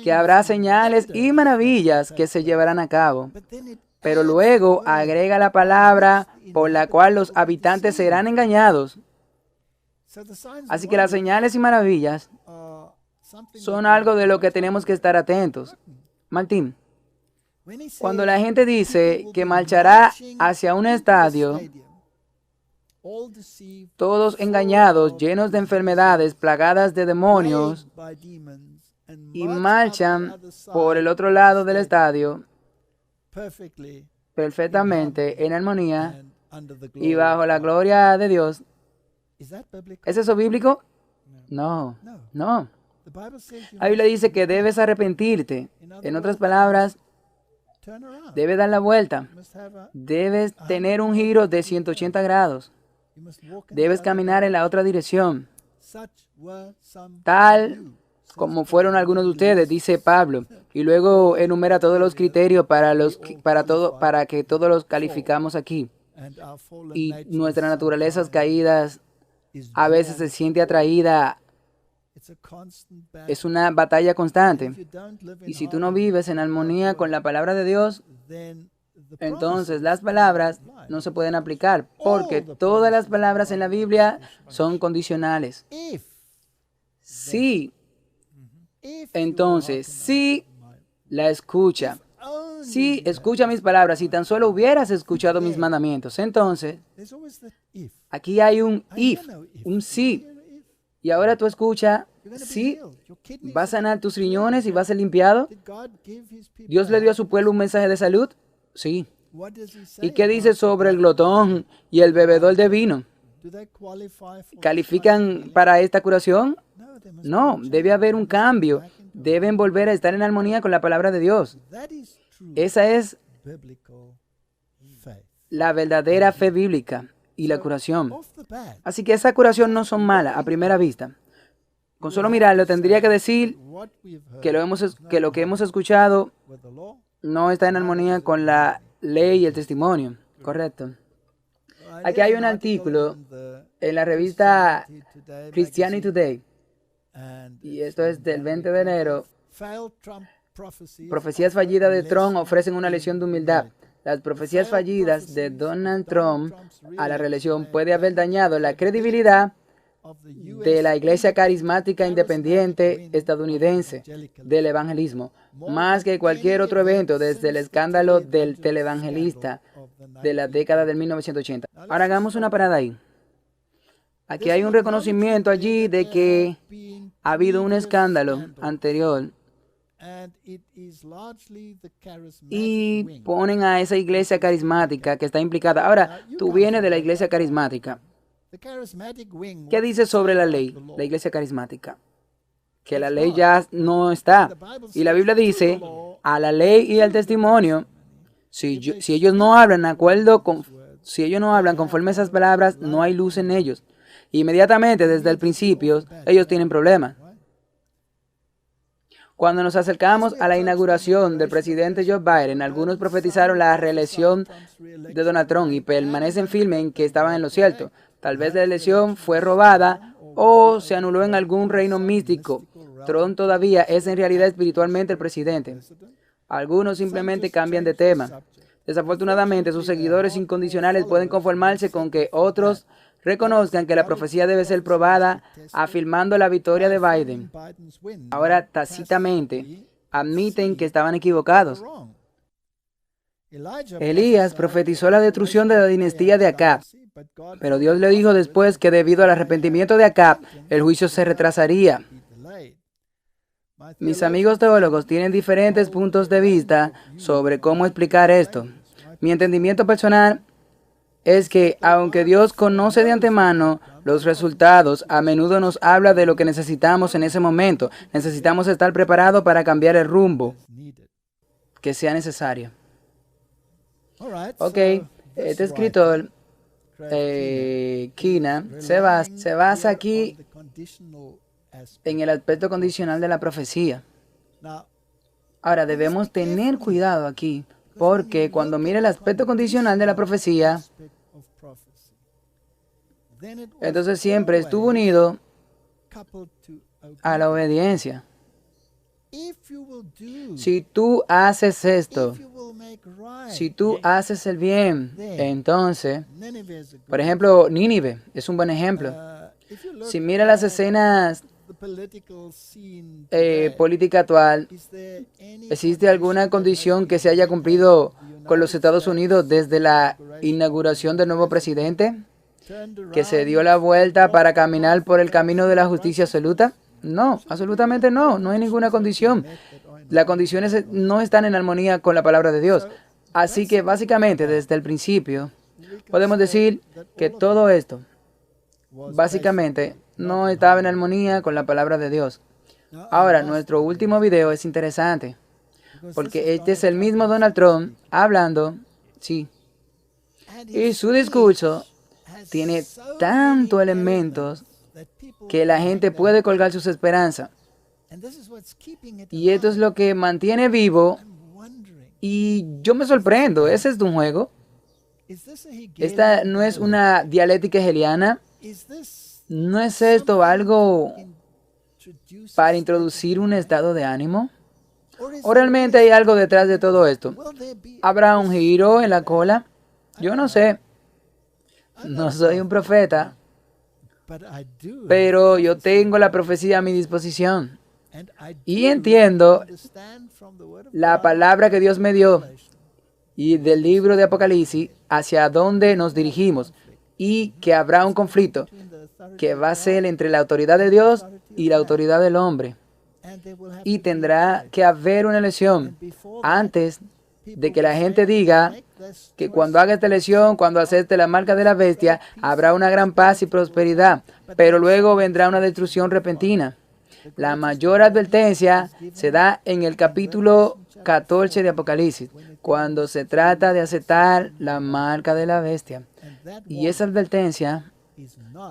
que habrá señales y maravillas que se llevarán a cabo. Pero luego agrega la palabra por la cual los habitantes serán engañados. Así que las señales y maravillas son algo de lo que tenemos que estar atentos. Martín, cuando la gente dice que marchará hacia un estadio, todos engañados, llenos de enfermedades, plagadas de demonios, y marchan por el otro lado del estadio perfectamente en armonía y bajo la gloria de Dios. ¿Es eso bíblico? No, no. La Biblia dice que debes arrepentirte. En otras palabras, debes dar la vuelta. Debes tener un giro de 180 grados. Debes caminar en la otra dirección. Tal como fueron algunos de ustedes, dice Pablo. Y luego enumera todos los criterios para que todos los calificamos aquí. Y nuestras naturalezas caídas a veces se siente atraída. Es una batalla constante. Y si tú no vives en armonía con la palabra de Dios, entonces las palabras no se pueden aplicar, porque todas las palabras en la Biblia son condicionales. Sí, entonces, sí la escucha. Sí, escucha mis palabras. Si tan solo hubieras escuchado mis mandamientos, entonces, aquí hay un if, un sí. Y ahora tú escucha, sí, ¿vas a sanar tus riñones y vas a ser limpiado? ¿Dios le dio a su pueblo un mensaje de salud? Sí. ¿Y qué dice sobre el glotón y el bebedor de vino? ¿Califican para esta curación? No, debe haber un cambio. Deben volver a estar en armonía con la palabra de Dios. Esa es la verdadera fe bíblica. y la curación. Así que esa curación no son malas a primera vista. Con solo mirarlo tendría que decir que lo que hemos escuchado no está en armonía con la ley y el testimonio. Correcto. Aquí hay un artículo en la revista Christianity Today, y esto es del 20 de enero. Profecías fallidas de Trump ofrecen una lección de humildad. Las profecías fallidas de Donald Trump a la reelección puede haber dañado la credibilidad de la Iglesia Carismática Independiente estadounidense del evangelismo, más que cualquier otro evento desde el escándalo del televangelista de la década de 1980. Ahora hagamos una parada ahí. Aquí hay un reconocimiento allí de que ha habido un escándalo anterior y ponen a esa iglesia carismática que está implicada. Ahora, tú vienes de la iglesia carismática. ¿Qué dice sobre la ley, la iglesia carismática? Que la ley ya no está. Y la Biblia dice, a la ley y al testimonio, si ellos no hablan si ellos no hablan conforme a esas palabras, no hay luz en ellos. Inmediatamente, desde el principio, ellos tienen problemas. Cuando nos acercamos a la inauguración del presidente Joe Biden, algunos profetizaron la reelección de Donald Trump y permanecen firmes en que estaban en lo cierto. Tal vez la elección fue robada o se anuló en algún reino místico. Trump todavía es en realidad espiritualmente el presidente. Algunos simplemente cambian de tema. Desafortunadamente, sus seguidores incondicionales pueden conformarse con que otros reconozcan que la profecía debe ser probada, afirmando la victoria de Biden. Ahora, tácitamente, admiten que estaban equivocados. Elías profetizó la destrucción de la dinastía de Acab, pero Dios le dijo después que debido al arrepentimiento de Acab, el juicio se retrasaría. Mis amigos teólogos tienen diferentes puntos de vista sobre cómo explicar esto. Mi entendimiento personal es que, aunque Dios conoce de antemano los resultados, a menudo nos habla de lo que necesitamos en ese momento. Necesitamos estar preparados para cambiar el rumbo que sea necesario. Ok, este escritor, Kina, se basa aquí en el aspecto condicional de la profecía. Ahora, debemos tener cuidado aquí, porque cuando mire el aspecto condicional de la profecía, entonces siempre estuvo unido a la obediencia. Si tú haces esto, si tú haces el bien, entonces, por ejemplo, Nínive es un buen ejemplo. Si mira las escenas política actual, ¿existe alguna condición que se haya cumplido con los Estados Unidos desde la inauguración del nuevo presidente? ¿Que se dio la vuelta para caminar por el camino de la justicia absoluta? No, absolutamente no. No hay ninguna condición. Las condiciones no están en armonía con la palabra de Dios. Así que básicamente desde el principio podemos decir que todo esto básicamente no estaba en armonía con la palabra de Dios. Ahora, nuestro último video es interesante, porque este es el mismo Donald Trump hablando, sí, y su discurso tiene tantos elementos que la gente puede colgar sus esperanzas. Y esto es lo que mantiene vivo, y yo me sorprendo, ¿ese es un juego? ¿Esta no es una dialéctica hegeliana? ¿No es esto algo para introducir un estado de ánimo? ¿O realmente hay algo detrás de todo esto? ¿Habrá un giro en la cola? Yo no sé. No soy un profeta, pero yo tengo la profecía a mi disposición. Y entiendo la palabra que Dios me dio y del libro de Apocalipsis hacia dónde nos dirigimos, y que habrá un conflicto que va a ser entre la autoridad de Dios y la autoridad del hombre. Y tendrá que haber una elección antes de que la gente diga que cuando haga esta elección, cuando acepte la marca de la bestia, habrá una gran paz y prosperidad, pero luego vendrá una destrucción repentina. La mayor advertencia se da en el capítulo 14 de Apocalipsis, cuando se trata de aceptar la marca de la bestia. Y esa advertencia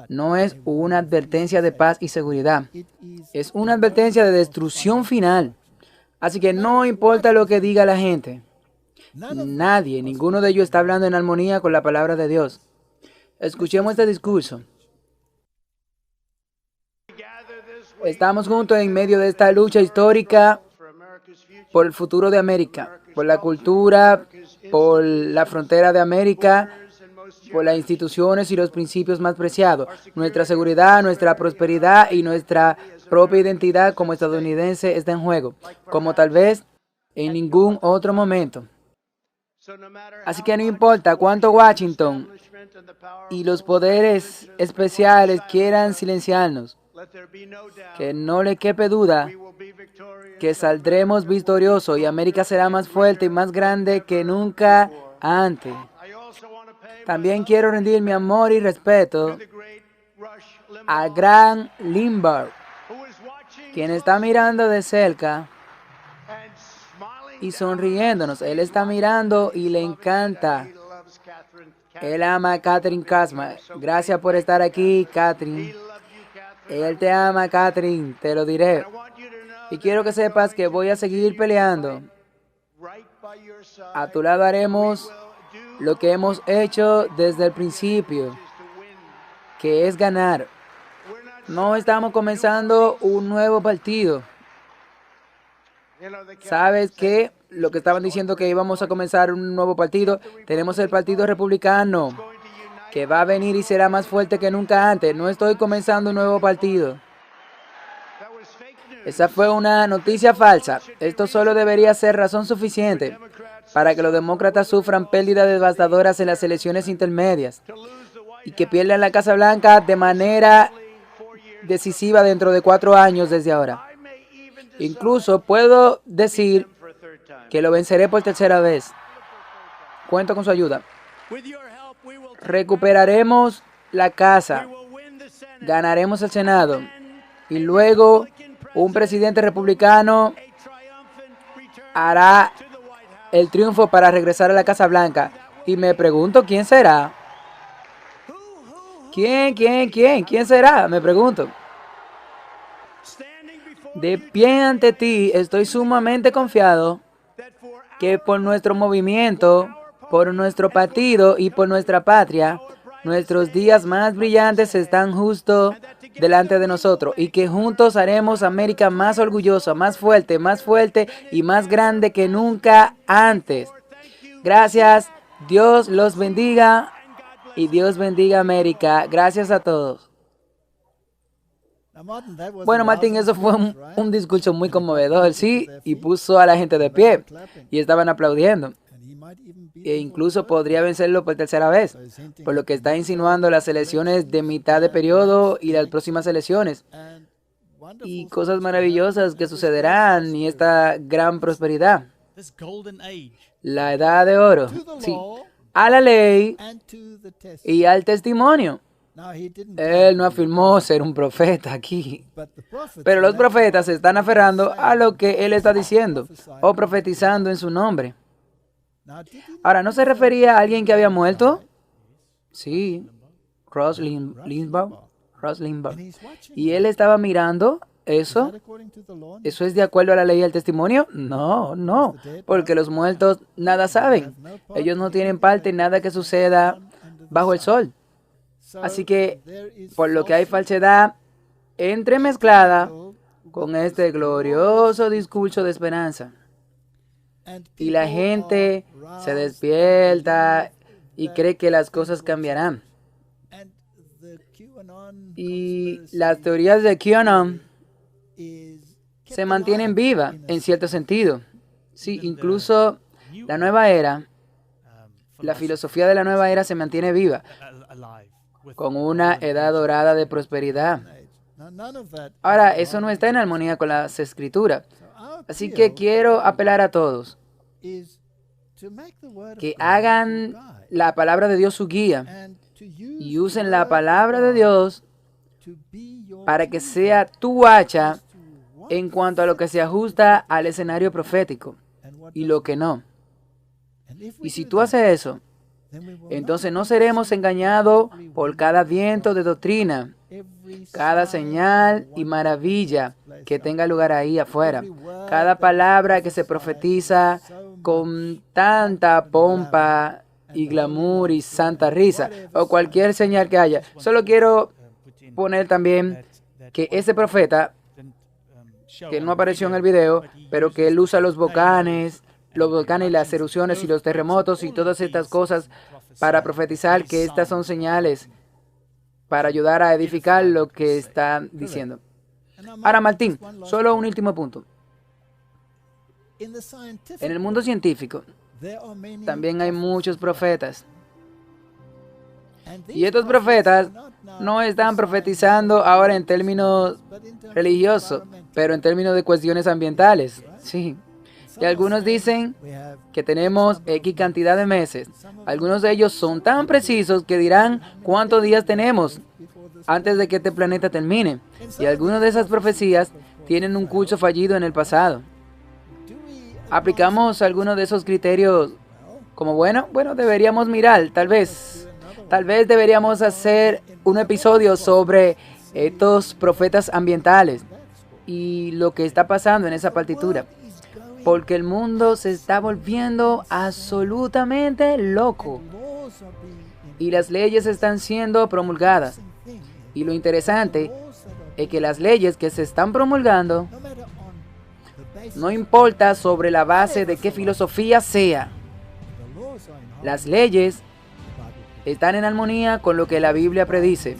no es una advertencia de paz y seguridad. Es una advertencia de destrucción final. Así que no importa lo que diga la gente. Nadie, ninguno de ellos está hablando en armonía con la palabra de Dios. Escuchemos este discurso. Estamos juntos en medio de esta lucha histórica por el futuro de América, por la cultura, por la frontera de América, por las instituciones y los principios más preciados. Nuestra seguridad, nuestra prosperidad y nuestra propia identidad como estadounidense está en juego, como tal vez en ningún otro momento. Así que no importa cuánto Washington y los poderes especiales quieran silenciarnos, que no le quepe duda que saldremos victoriosos y América será más fuerte y más grande que nunca antes. También quiero rendir mi amor y respeto a Gran Limbaugh, quien está mirando de cerca y sonriéndonos. Él está mirando y le encanta. Él ama a Catherine Kasma. Gracias por estar aquí, Catherine. Él te ama, Catherine, te lo diré. Y quiero que sepas que voy a seguir peleando. A tu lado haremos lo que hemos hecho desde el principio, que es ganar. No estamos comenzando un nuevo partido. ¿Sabes qué? Lo que estaban diciendo que íbamos a comenzar un nuevo partido. Tenemos el Partido Republicano, que va a venir y será más fuerte que nunca antes. No estoy comenzando un nuevo partido. Esa fue una noticia falsa. Esto solo debería ser razón suficiente para que los demócratas sufran pérdidas devastadoras en las elecciones intermedias y que pierdan la Casa Blanca de manera decisiva dentro de 4 años desde ahora. Incluso puedo decir que lo venceré por tercera vez. Cuento con su ayuda. Recuperaremos la casa, ganaremos el Senado y luego un presidente republicano hará el triunfo para regresar a la Casa Blanca. Y me pregunto, ¿quién será? ¿Quién será? Me pregunto. De pie ante ti, estoy sumamente confiado que por nuestro movimiento, por nuestro partido y por nuestra patria, nuestros días más brillantes están justo delante de nosotros y que juntos haremos América más orgullosa, más fuerte y más grande que nunca antes. Gracias, Dios los bendiga y Dios bendiga América. Gracias a todos. Bueno, Martín, eso fue un discurso muy conmovedor, sí, y puso a la gente de pie y estaban aplaudiendo. E incluso podría vencerlo por tercera vez, por lo que está insinuando las elecciones de mitad de periodo y las próximas elecciones. Y cosas maravillosas que sucederán y esta gran prosperidad. La edad de oro, sí, a la ley y al testimonio. Él no afirmó ser un profeta aquí, pero los profetas se están aferrando a lo que él está diciendo o profetizando en su nombre. Ahora, ¿no se refería a alguien que había muerto? Sí, Rush Limbaugh. ¿Y él estaba mirando eso? ¿Eso es de acuerdo a la ley y al testimonio? No, porque los muertos nada saben. Ellos no tienen parte en nada que suceda bajo el sol. Así que, por lo que hay falsedad entremezclada con este glorioso discurso de esperanza. Y la gente se despierta y cree que las cosas cambiarán. Y las teorías de QAnon se mantienen vivas en cierto sentido. Sí, incluso la nueva era, la filosofía de la nueva era se mantiene viva, con una edad dorada de prosperidad. Ahora, eso no está en armonía con las escrituras. Así que quiero apelar a todos que hagan la palabra de Dios su guía y usen la palabra de Dios para que sea tu hacha en cuanto a lo que se ajusta al escenario profético y lo que no. Y si tú haces eso, entonces no seremos engañados por cada viento de doctrina, cada señal y maravilla que tenga lugar ahí afuera, cada palabra que se profetiza con tanta pompa y glamour y santa risa, o cualquier señal que haya. Solo quiero poner también que ese profeta, que no apareció en el video, pero que él usa los volcanes y las erupciones y los terremotos y todas estas cosas para profetizar que estas son señales para ayudar a edificar lo que está diciendo. Ahora, Martín, solo un último punto. En el mundo científico también hay muchos profetas. Y estos profetas no están profetizando ahora en términos religiosos, pero en términos de cuestiones ambientales. Sí. Y algunos dicen que tenemos X cantidad de meses. Algunos de ellos son tan precisos que dirán cuántos días tenemos antes de que este planeta termine. Y algunas de esas profecías tienen un curso fallido en el pasado. ¿Aplicamos algunos de esos criterios como bueno? Bueno, deberíamos mirar, tal vez deberíamos hacer un episodio sobre estos profetas ambientales y lo que está pasando en esa partitura. Porque el mundo se está volviendo absolutamente loco. Y las leyes están siendo promulgadas. Y lo interesante es que las leyes que se están promulgando, no importa sobre la base de qué filosofía sea, las leyes están en armonía con lo que la Biblia predice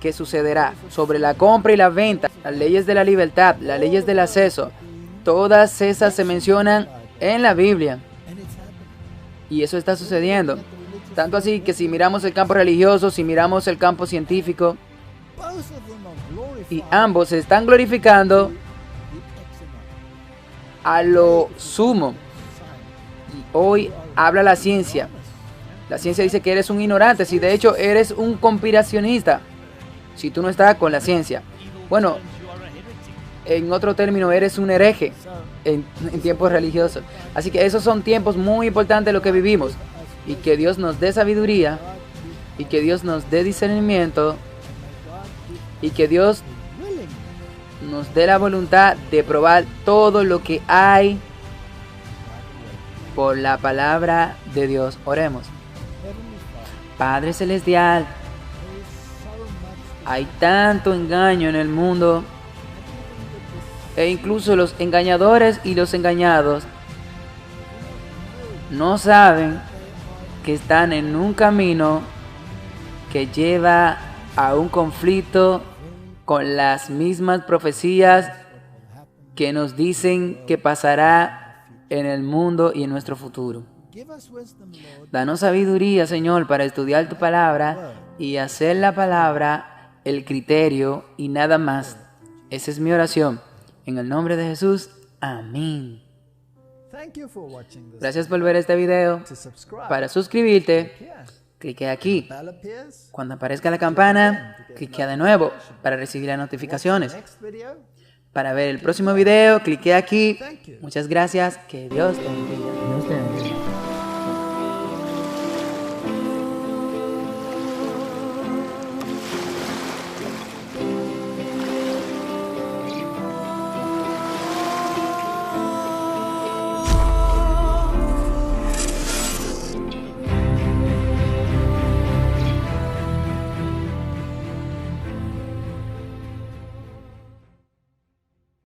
que sucederá sobre la compra y la venta, las leyes de la libertad, las leyes del acceso. Todas esas se mencionan en la Biblia. Y eso está sucediendo. Tanto así que si miramos el campo religioso, si miramos el campo científico, y ambos se están glorificando a lo sumo. Y hoy habla la ciencia. La ciencia dice que eres un ignorante, si de hecho eres un conspiracionista, si tú no estás con la ciencia. Bueno, en otro término, eres un hereje en tiempos religiosos. Así que esos son tiempos muy importantes lo que vivimos. Y que Dios nos dé sabiduría, y que Dios nos dé discernimiento, y que Dios nos dé la voluntad de probar todo lo que hay por la palabra de Dios. Oremos. Padre Celestial, hay tanto engaño en el mundo, e incluso los engañadores y los engañados no saben que están en un camino que lleva a un conflicto con las mismas profecías que nos dicen que pasará en el mundo y en nuestro futuro. Danos sabiduría, Señor, para estudiar tu palabra y hacer la palabra el criterio y nada más. Esa es mi oración. En el nombre de Jesús. Amén. Gracias por ver este video. Para suscribirte, clique aquí. Cuando aparezca la campana, clique de nuevo para recibir las notificaciones. Para ver el próximo video, clique aquí. Muchas gracias. Que Dios te bendiga.